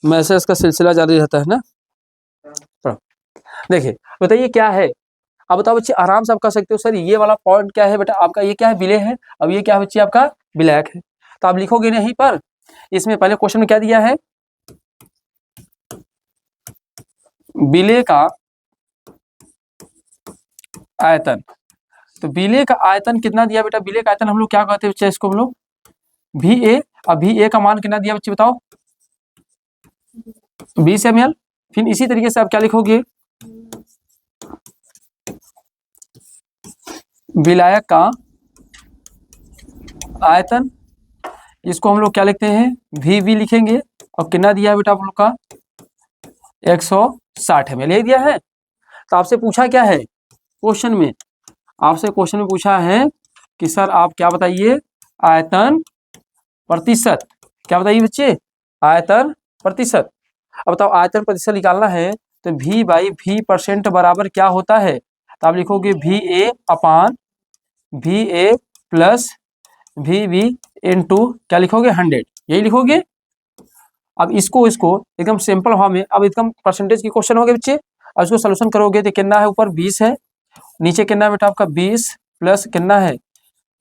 मैसेज का सिलसिला जारी रहता है ना। देखिए बताइए क्या है, अब बताओ बच्चे आराम से आप कह सकते हो सर ये वाला पॉइंट क्या है बेटा आपका, ये क्या है, विलय है, अब ये क्या है बच्चे आपका, विलायक है। तो आप लिखोगे नहीं पर इसमें पहले क्वेश्चन में क्या दिया है, विलय का आयतन, तो विलय का आयतन कितना दिया बेटा, विलय का आयतन हम लोग क्या कहते हैं बच्चे, इसको हम लोग भी ए, अब भी ए का मान कितना दिया बच्चे बताओ, 20 ml। फिर इसी तरीके से आप क्या लिखोगे, विलायक का आयतन, इसको हम लोग क्या लिखते हैं, वी लिखेंगे, और कितना दिया है बेटा आप लोग का, 160 ml यही दिया है। तो आपसे पूछा क्या है क्वेश्चन में, आपसे क्वेश्चन में पूछा है कि सर आप क्या बताइए, आयतन प्रतिशत, क्या बताइए बच्चे, आयतन प्रतिशत। अब बताओ आयतन प्रतिशत निकालना है तो v बाई वी परसेंट बराबर क्या होता है, तो आप लिखोगे V A upon V A plus V V into क्या लिखोगे, 100, यही लिखोगे। अब इसको एकदम सिंपल फॉर्म में, अब एकदम परसेंटेज की क्वेश्चन हो गए बच्चे, अब इसको सोल्यूशन करोगे तो कितना है, ऊपर 20 है, नीचे कितना है बेटा आपका 20 प्लस कितना है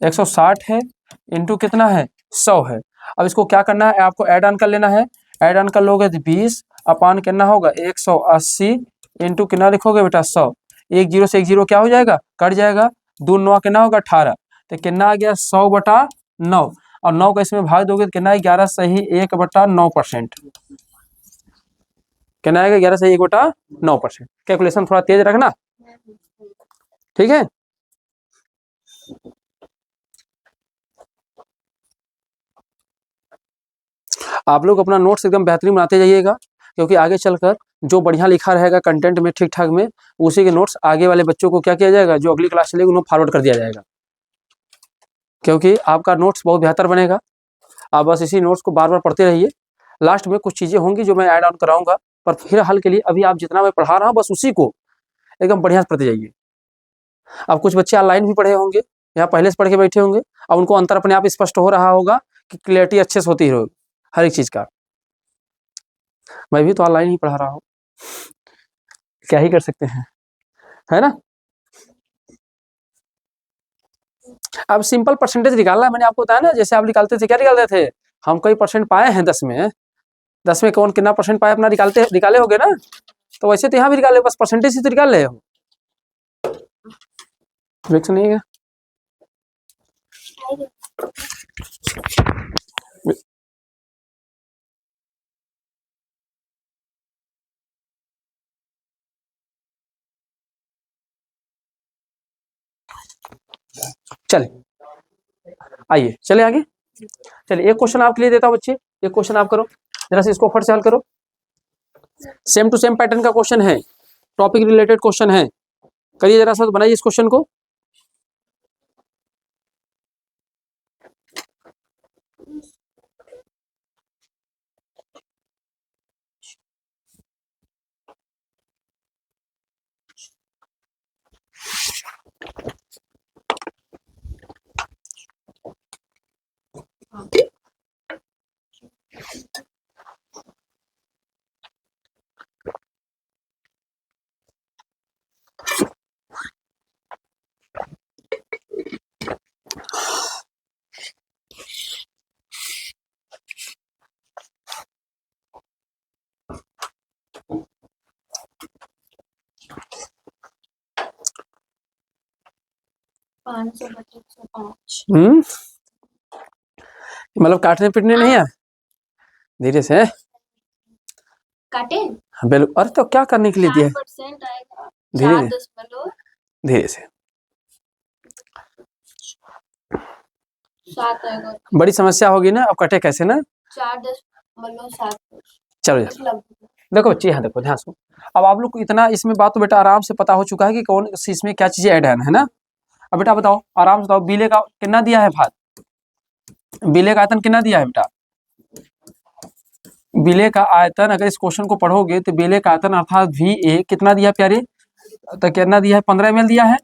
160 है, इंटू कितना है 100 है। अब इसको क्या करना है, आपको ऐड ऑन कर लेना है, ऐड ऑन कर लोगे तो 20 अपान कितना होगा 180 इंटू कितना लिखोगे बेटा 100, एक जीरो से एक जीरो क्या हो जाएगा, कट जाएगा, 2 9 कितना होगा 18, तो कितना आ गया 100/9, और 9 का इसमें भाग दोगे तो कितना है 11 सही 1/9%, कितना आएगा 11 सही 1/9%। कैलकुलेशन थोड़ा तेज रखना, ठीक है। आप लोग अपना नोट्स एकदम बेहतरीन बनाते जाइएगा, क्योंकि आगे चलकर जो बढ़िया लिखा रहेगा कंटेंट में ठीक ठाक में, उसी के नोट्स आगे वाले बच्चों को क्या किया जाएगा, जो अगली क्लास चलेगी उन्हें फॉरवर्ड कर दिया जाएगा, क्योंकि आपका नोट्स बहुत बेहतर बनेगा। आप बस इसी नोट्स को बार बार पढ़ते रहिए, लास्ट में कुछ चीज़ें होंगी जो मैं ऐड ऑन कराऊंगा, पर फिलहाल के लिए अभी आप जितना मैं पढ़ा रहा हूँ बस उसी को एकदम बढ़िया से पढ़ते जाइए। अब कुछ बच्चे ऑनलाइन भी पढ़े होंगे, यहाँ पहले से पढ़ के बैठे होंगे, अब उनको अंतर अपने आप स्पष्ट हो रहा होगा कि क्लियरिटी अच्छे से होती होगी हर एक चीज़ का। मैं भी तो ऑनलाइन ही पढ़ा रहा हूँ, क्या ही कर सकते हैं, है ना। अब सिंपल परसेंटेज निकालना है, मैंने आपको बताया ना, जैसे आप निकालते थे, क्या निकालते थे, हम कई परसेंट पाए हैं 10 में, 10 में कौन कितना परसेंट पाए अपना निकाले होगे ना, तो वैसे तो यहाँ भी निकाले, बस परसेंटेज ही तो निकाल रहे हो, नहीं है। चले आइए, चले आगे, चलिए एक क्वेश्चन आपके लिए देता हूँ बच्चे, एक क्वेश्चन आप करो जरा से, इसको फट से हल करो, सेम टू सेम पैटर्न का क्वेश्चन है, टॉपिक रिलेटेड क्वेश्चन है, करिए जरा सा, तो बनाइए इस क्वेश्चन को। 500/105। मतलब काटने पीटने नहीं है, धीरे से। काटे हाँ, बिल्कुल। अरे तो क्या करने के लिए दिया है, 4% आएगा, धीरे 4.7 से। आएगा। बड़ी समस्या होगी ना, अब कटे कैसे ना। 4.7। चलो देखो बच्चे, यहाँ देखो ध्यान सुनो। अब आप लोग को इतना इसमें बात तो बेटा आराम से पता हो चुका है कि कौन सी इसमें क्या चीजें ऐड है ना। अब बेटा बताओ, आराम से बताओ, बिले का कितना दिया है भाग, बिले का आयतन कितना दिया है बेटा। बिले का आयतन अगर इस क्वेश्चन को पढ़ोगे तो बिले का आयतन अर्थात VA कितना दिया प्यारे, तो कितना दिया है, 15 ml दिया है।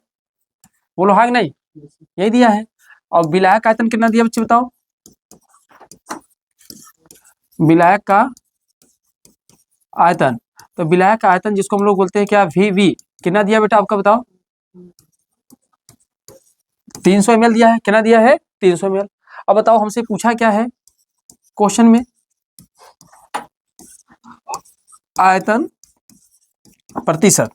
बोलो हाँ कि नहीं, यही दिया है। और विलायक का आयतन कितना दिया बच्चे बताओ, विलायक का आयतन, तो विलायक का आयतन जिसको हम लोग बोलते हैं क्या, VV कितना दिया बेटा आपका बताओ, 300 ml दिया है। कितना दिया है, 300 ml। अब बताओ हमसे पूछा क्या है क्वेश्चन में, आयतन प्रतिशत,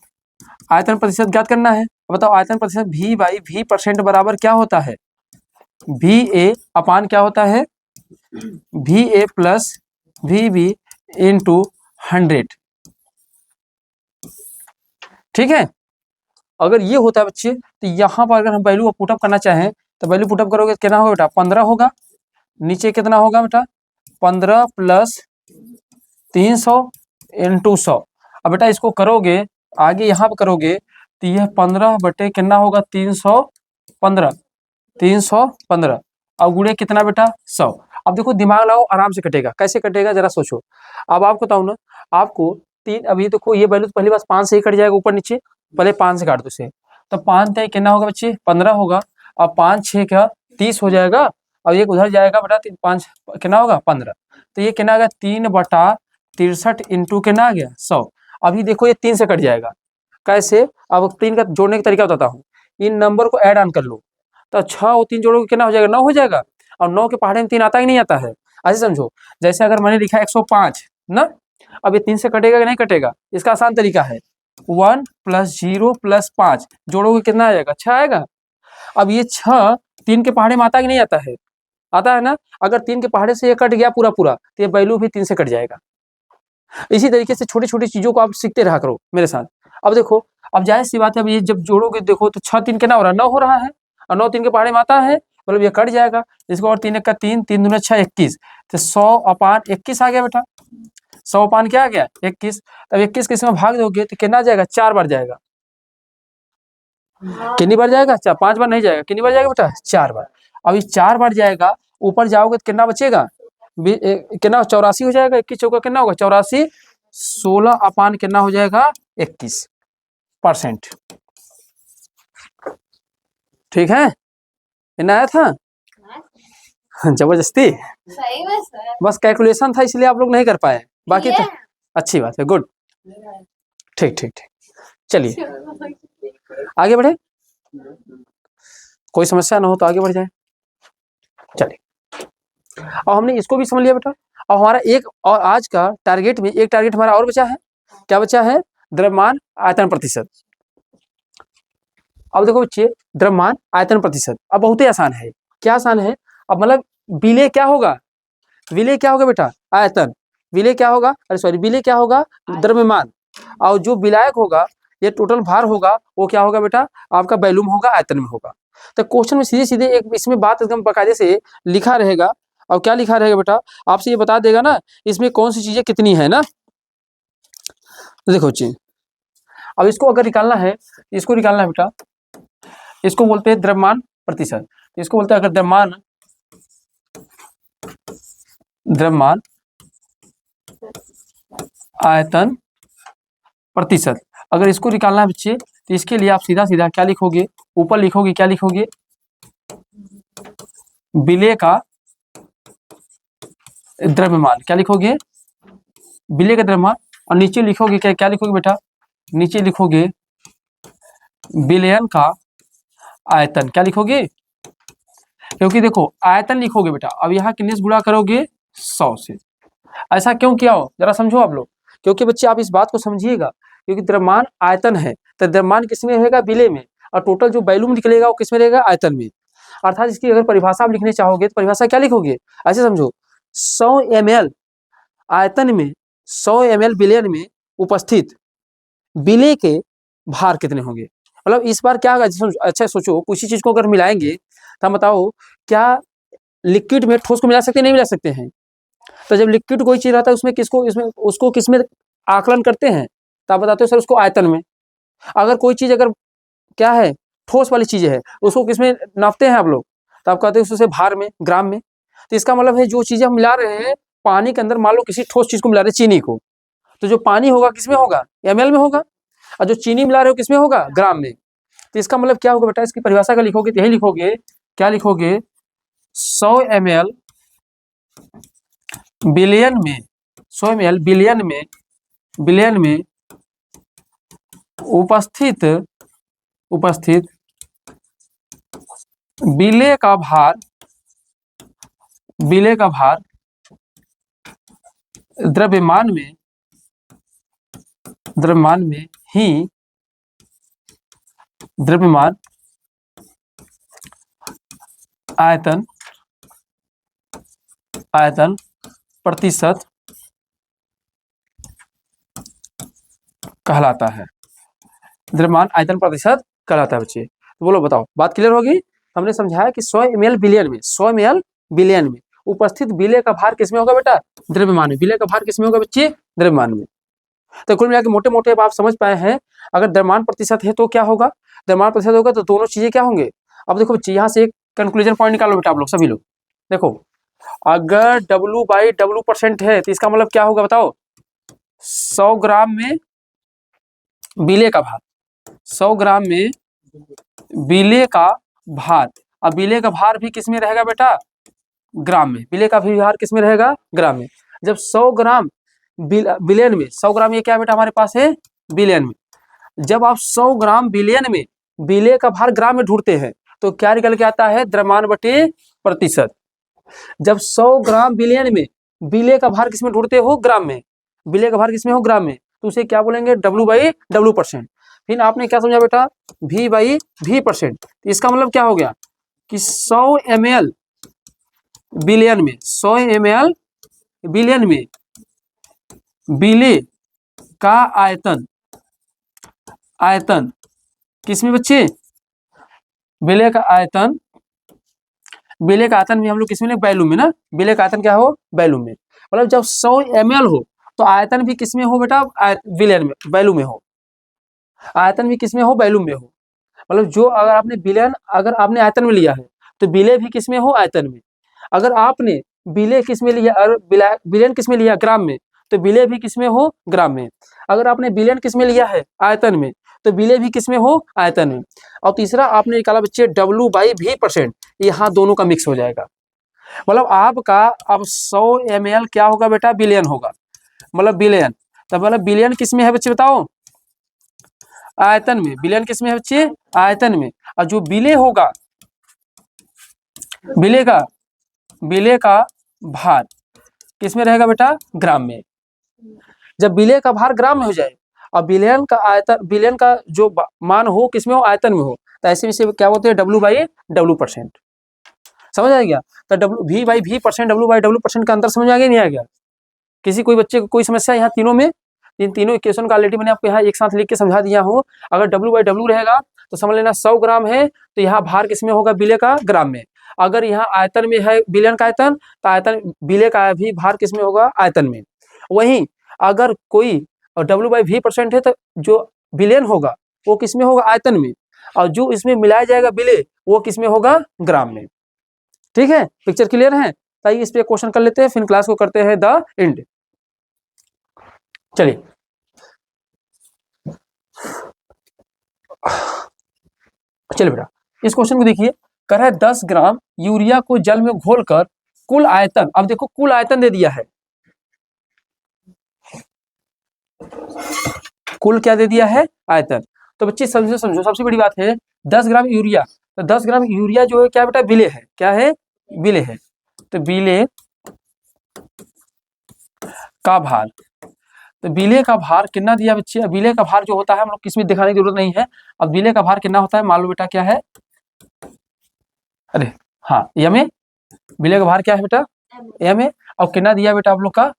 आयतन प्रतिशत ज्ञात करना है। बताओ आयतन प्रतिशत V/V% बराबर क्या होता है, VA अपान क्या होता है, VA प्लस VB इंटू 100। ठीक है, अगर ये होता है बच्चे तो यहाँ पर अगर हम वैल्यू को पुटअप करना चाहें तो वैल्यू पुटअप करोगे कितना होगा बेटा, 15 होगा। नीचे कितना होगा बेटा, 15 प्लस 300 इंटू 100। अब बेटा इसको करोगे आगे यहाँ पर करोगे तो यह 15 बटे कितना होगा, 315, 315 और गुणे कितना बेटा, 100। अब देखो दिमाग लगाओ, आराम से कटेगा, कैसे कटेगा जरा सोचो। अब आपको बताऊँ ना, आपको तीन, अभी देखो ये वैल्यू तो पहली बात 5 से ही कट जाएगा ऊपर नीचे, पहले 5 से काट दो इसे, तो 5 तय कितना होगा बच्चे, 15 होगा। अब 5 6 क्या 30 हो जाएगा, और एक उधर जाएगा बेटा 5 कितना होगा 15, तो ये कितना आ गया 3/63 इंटू कितना आ गया 100। अभी देखो ये 3 से कट जाएगा, कैसे, अब 3 का जोड़ने का तरीका बताता हूँ। इन नंबर को ऐड ऑन कर लो, तो 6 और 3 जोड़ोगे कितना हो जाएगा, 9 हो जाएगा। और 9 के पहाड़े में 3 आता ही नहीं आता है, ऐसे समझो। जैसे अगर मैंने लिखा 105 ना, अब ये 3 से कटेगा कि नहीं कटेगा, इसका आसान तरीका है 1 + 0 + 5 जोड़ोगे कितना आ जाएगा, 6 आएगा। अब ये 6 3 के पहाड़े में आता कि नहीं आता है, आता है ना। अगर 3 के पहाड़े से ये कट गया पूरा पूरा तो ये वैल्यू भी 3 से कट जाएगा। इसी तरीके से छोटी छोटी चीजों को आप सीखते रहा करो मेरे साथ। अब देखो, अब जाहिर सी बात है, अब ये जब जोड़ोगे देखो तो 6 3 कितना हो रहा है, 9 हो रहा है, और 9 3 के पहाड़े में आता है, मतलब ये कट जाएगा। इसको और 3 1 का 3, 3 दूना 6 21, तो 100/21 आ गया बेटा। 100 क्या आ गया 21। अब 21 किस में भाग दोगे तो कितना जाएगा, 4 बार जाएगा। कितनी बार जाएगा, 5 बार नहीं जाएगा, कितनी बार जाएगा बेटा, 4 बार। अब ये 4 बार जाएगा, ऊपर जाओगे तो कितना बचेगा, कितना 84 हो जाएगा। 21 चौका कितना होगा 84, 16 कितना हो जाएगा 21%। ठीक है, इतना आया था जबरदस्ती, सही में सर, बस कैलकुलेशन था इसलिए आप लोग नहीं कर पाए, बाकी तो अच्छी बात है, गुड, ठीक ठीक ठीक। चलिए आगे बढ़े, कोई समस्या ना हो तो आगे बढ़ जाए। चलिए, और हमने इसको भी समझ लिया बेटा। और हमारा एक और आज का टारगेट में एक टारगेट हमारा और बचा है, क्या बचा है, द्रव्यमान आयतन प्रतिशत। अब देखो बच्चे, द्रव्यमान आयतन प्रतिशत अब बहुत ही आसान है। क्या आसान है, अब मतलब विलेय क्या होगा, विलेय क्या होगा बेटा, आयतन, विलेय क्या होगा, अरे सॉरी, विलेय क्या होगा, द्रव्यमान, और जो विलायक होगा ये टोटल भार होगा वो क्या होगा बेटा, आपका वैल्यूम होगा, आयतन में होगा। तो क्वेश्चन में सीधे सीधे एक इसमें बात एकदम बाकायदे से लिखा रहेगा, और क्या लिखा रहेगा बेटा, आपसे ये बता देगा ना इसमें कौन सी चीजें कितनी है ना। तो देखो जी, अब इसको अगर निकालना है, इसको निकालना है बेटा, इसको बोलते हैं द्रव्यमान प्रतिशत। इसको बोलते हैं अगर द्रव्यमान आयतन प्रतिशत, अगर इसको निकालना है बच्चे तो इसके लिए आप सीधा सीधा क्या लिखोगे, ऊपर लिखोगे क्या लिखोगे, विलेय का द्रव्यमान, क्या लिखोगे, विलेय का द्रव्यमान, और नीचे लिखोगे क्या, क्या लिखोगे बेटा, नीचे लिखोगे विलयन का आयतन, क्या लिखोगे, क्योंकि देखो आयतन लिखोगे बेटा, अब यहाँ कितने से गुणा करोगे, 100 से। ऐसा क्यों किया हो जरा समझो आप लोग, क्योंकि बच्चे आप इस बात को समझिएगा, क्योंकि द्रव्यमान आयतन है तो द्रव्यमान किसमें रहेगा, विलेय में, और टोटल जो वॉल्यूम निकलेगा वो किस में रहेगा, आयतन में। अर्थात इसकी अगर परिभाषा आप लिखने चाहोगे तो परिभाषा क्या लिखोगे, ऐसे समझो 100 ml आयतन में 100 ml विलयन में उपस्थित विलेय के भार कितने होंगे। मतलब इस बार क्या होगा, अच्छा सोचो, किसी चीज को अगर मिलाएंगे तो हम बताओ क्या लिक्विड में ठोस को मिला सकते हैं, नहीं मिला सकते हैं। तो जब लिक्विड कोई चीज रहता है उसमें उसको किसमें आकलन करते हैं, तो आप बताते हो सर उसको आयतन में। अगर कोई चीज अगर क्या है ठोस वाली चीजें है उसको किसमें नापते हैं आप लोग, तो आप कहते हैं उसे भार में, ग्राम में। तो इसका मतलब है जो चीजें हम मिला रहे हैं पानी के अंदर, मान लो किसी ठोस चीज को मिला रहे हैं, चीनी को, तो जो पानी होगा किसमें होगा, ml में होगा, और जो चीनी मिला रहे हो किसमें होगा, ग्राम में। तो इसका मतलब क्या होगा बेटा, इसकी परिभाषा का लिखोगे तो यही लिखोगे, क्या लिखोगे, 100 ml बिलियन में, 100 ml बिलियन में उपस्थित विलेय का भार द्रव्यमान में ही द्रव्यमान आयतन प्रतिशत कहलाता है। द्रव्यमान आयतन प्रतिशत कहलाता है बच्चे। तो बोलो बताओ, बात क्लियर होगी। हमने समझाया कि 100 ml बिलियन में, 100 ml बिलियन में उपस्थित विलेय का भार किसमें होगा बेटा, द्रव्यमान में। विलेय का भार किसमें होगा बच्चे, द्रव्यमान में। तो कुल मिला के मोटे मोटे आप समझ पाए हैं। अगर द्रव्यमान प्रतिशत है तो क्या होगा, द्रव्यमान प्रतिशत होगा तो दोनों चीजें क्या होंगे। अब देखो बच्चे यहाँ से एक कंक्लूजन पॉइंट निकालो बेटा आप लोग सभी लोग। देखो अगर W/W% है तो इसका मतलब क्या होगा बताओ, 100 ग्राम में विलेय का भार, 100 ग्राम में विलेय का भार। अब विलेय का भार भी किसमें रहेगा बेटा, ग्राम में। विलेय का भी भार किसमें रहेगा, ग्राम में। जब 100 ग्राम बिलियन में, 100 ग्राम ये क्या बेटा हमारे पास है, बिलियन में। जब आप 100 ग्राम बिलियन में विलेय का भार ग्राम में ढूंढते हैं तो क्या निकल के आता है, द्रव्यमान बटे प्रतिशत। जब 100 ग्राम बिलियन में विलेय का भार किसमें ढूंढते हो, ग्राम में। विलेय का भार किसमें हो, ग्राम में, तो उसे क्या बोलेंगे, W/W%। फिर आपने क्या समझा बेटा, V/V%। इसका मतलब क्या हो गया कि 100 ml बिलियन में, 100 ml बिलियन में विलेय का आयतन किसमें बच्चे, विलेय का आयतन भी हम लोग किसमें, वॉल्यूम में ना। विलेय का आयतन क्या हो, वॉल्यूम में। मतलब जब 100 ml हो तो आयतन भी किसमें हो बेटा, विलेयन में, वॉल्यूम में हो। आयतन भी किसमें हो, वॉल्यूम में हो। मतलब जो अगर आपने विलेयन अगर आपने आयतन में लिया है तो विलेय भी किसमें हो, आयतन में। अगर आपने विलेय किसमें लिया और विलेयन किसमें लिया, ग्राम में, तो विलेय भी किसमें हो, ग्राम में। अगर आपने विलेयन किसमें लिया है, आयतन में, तो विलेय भी किसमें हो, आयतन में। और तीसरा आपने निकाला बच्चे W/V%, यहाँ दोनों का मिक्स हो जाएगा। मतलब आपका अब 100 ml क्या होगा बेटा, बिलियन होगा, मतलब बिलियन। तब मतलब बिलियन किसमें है बच्चे बताओ, आयतन में। बिलियन किसमें है बच्चे, आयतन में। और जो विलेय होगा, विलेय का भार किसमें रहेगा बेटा, ग्राम में। जब विलेय का भार ग्राम में हो जाए और विलियन का आयतन, विलियन का जो मान हो किसमें हो, आयतन में हो, तो ऐसे में से क्या बोलते हैं, W/W%। समझ आ गया। तो V/V%, W/W% का अंतर समझ आ गया, नहीं आ गया। किसी कोई बच्चे को कोई समस्या यहाँ तीनों में, इन तीनों इक्वेशन का ऑलरेडी मैंने आपको यहाँ एक साथ लिख के समझा दिया हूँ। अगर W/W रहेगा तो समझ लेना 100 ग्राम है तो यहाँ भार किसमें होगा, विलेय का, ग्राम में। अगर यहाँ आयतन में है विलियन का आयतन, तो आयतन विलेय का भी भार किसमें होगा, आयतन में। वहीं अगर कोई W/V% है तो जो विलियन होगा वो किसमें होगा, आयतन में। और जो इसमें मिलाया जाएगा विलेय वो किसमें होगा, ग्राम में। ठीक है, पिक्चर क्लियर है। ताकि इस पे क्वेश्चन कर लेते हैं, फिर क्लास को करते हैं द एंड। चलिए बेटा इस क्वेश्चन को देखिए। कर है 10 ग्राम यूरिया को जल में घोलकर कुल आयतन, अब देखो कुल आयतन दे दिया है, कुल क्या दे दिया है, आयतन। तो बच्चे समझो सबसे बड़ी बात है 10 ग्राम यूरिया, तो 10 ग्राम यूरिया जो है क्या बेटा, विलेय है, क्या है, विलेय है। तो विलेय का भार, तो विलय का भार कितना दिया बच्चे? विलय का भार जो होता है हम लोग किसमें दिखाने की जरूरत नहीं है। अब विलय का भार कितना होता है मान लो बेटा, क्या है, अरे हाँ यम ए, विलय का भार क्या है बेटा एम ए, और कितना दिया बेटा आप लोग का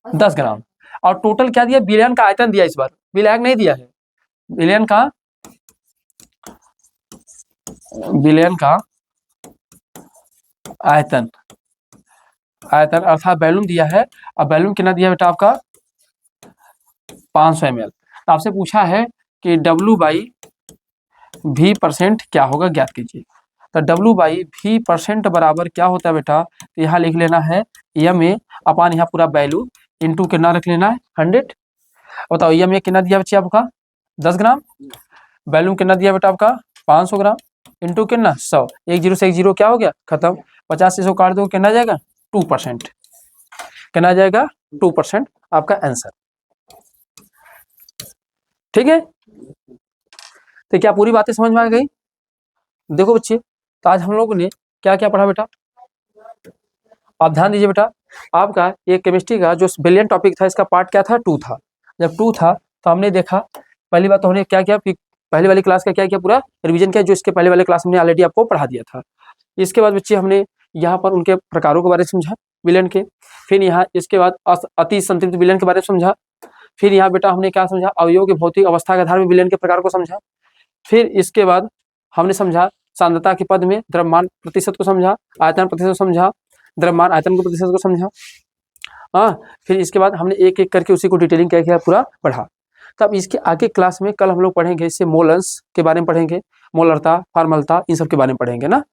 10 ग्राम। और टोटल क्या दिया, विलयन का आयतन दिया, इस बार विलायक नहीं दिया है, विलयन का आयतन अर्थात वैल्यूम दिया है। अब वैल्यूम कितना दिया बेटा आपका 500 ml। तो आपसे पूछा है कि W/V % क्या होगा ज्ञात कीजिए। तो W/V% बराबर क्या होता है बेटा, तो यहाँ लिख लेना है MA अपान यहाँ पूरा वैल्यू इंटू कितना रख लेना है 100। बताओ MA कितना दिया बच्चे आपका 10 ग्राम, वैल्यूम कितना दिया बेटा आपका 500 ग्राम इंटू कितना 100, 1 0 से 1 0 क्या हो गया खत्म, 50 से 100 काट दो कितना जाएगा 2%, कितना जाएगा 2% आपका आंसर। ठीक है, तो क्या पूरी बातें समझ में आ गई? देखो बच्चे, तो आज हम लोगों ने क्या क्या पढ़ा बेटा, आप ध्यान दीजिए बेटा। आपका ये केमिस्ट्री का जो ब्रिलियंट टॉपिक था, इसका पार्ट क्या था 2 था। जब 2 था तो हमने देखा, पहली बात तो हमने क्या किया, पहले वाली क्लास का क्या किया, पूरा रिवीजन किया, जो इसके पहले वाले क्लास में ऑलरेडी आपको पढ़ा दिया था। इसके बाद बच्चे हमने यहाँ पर उनके प्रकारों के बारे में समझा विलयन के, फिर यहाँ इसके बाद अति संतृप्त विलयन के बारे में समझा, फिर यहाँ बेटा हमने क्या समझा, अवयव की भौतिक अवस्था के आधार में विलयन के प्रकार को समझा, फिर इसके बाद हमने समझा सांद्रता के पद में द्रव्यमान प्रतिशत को समझा, आयतन प्रतिशत को समझा, द्रव्यमान आयतन के प्रतिशत को समझा। हाँ, फिर इसके बाद हमने एक एक करके उसी को डिटेलिंग क्या किया पूरा पढ़ा। तब इसके आगे क्लास में कल हम लोग पढ़ेंगे इससे मोलन्स के बारे में पढ़ेंगे, मोलरता, फॉर्मलता, इन सब के बारे में पढ़ेंगे ना।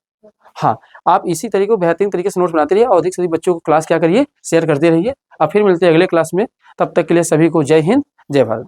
हाँ, आप इसी तरीके को बेहतरीन तरीके से नोट्स बनाते रहिए और अधिक से अधिक बच्चों को क्लास क्या करिए शेयर करते रहिए। अब फिर मिलते हैं अगले क्लास में, तब तक के लिए सभी को जय हिंद जय भारत।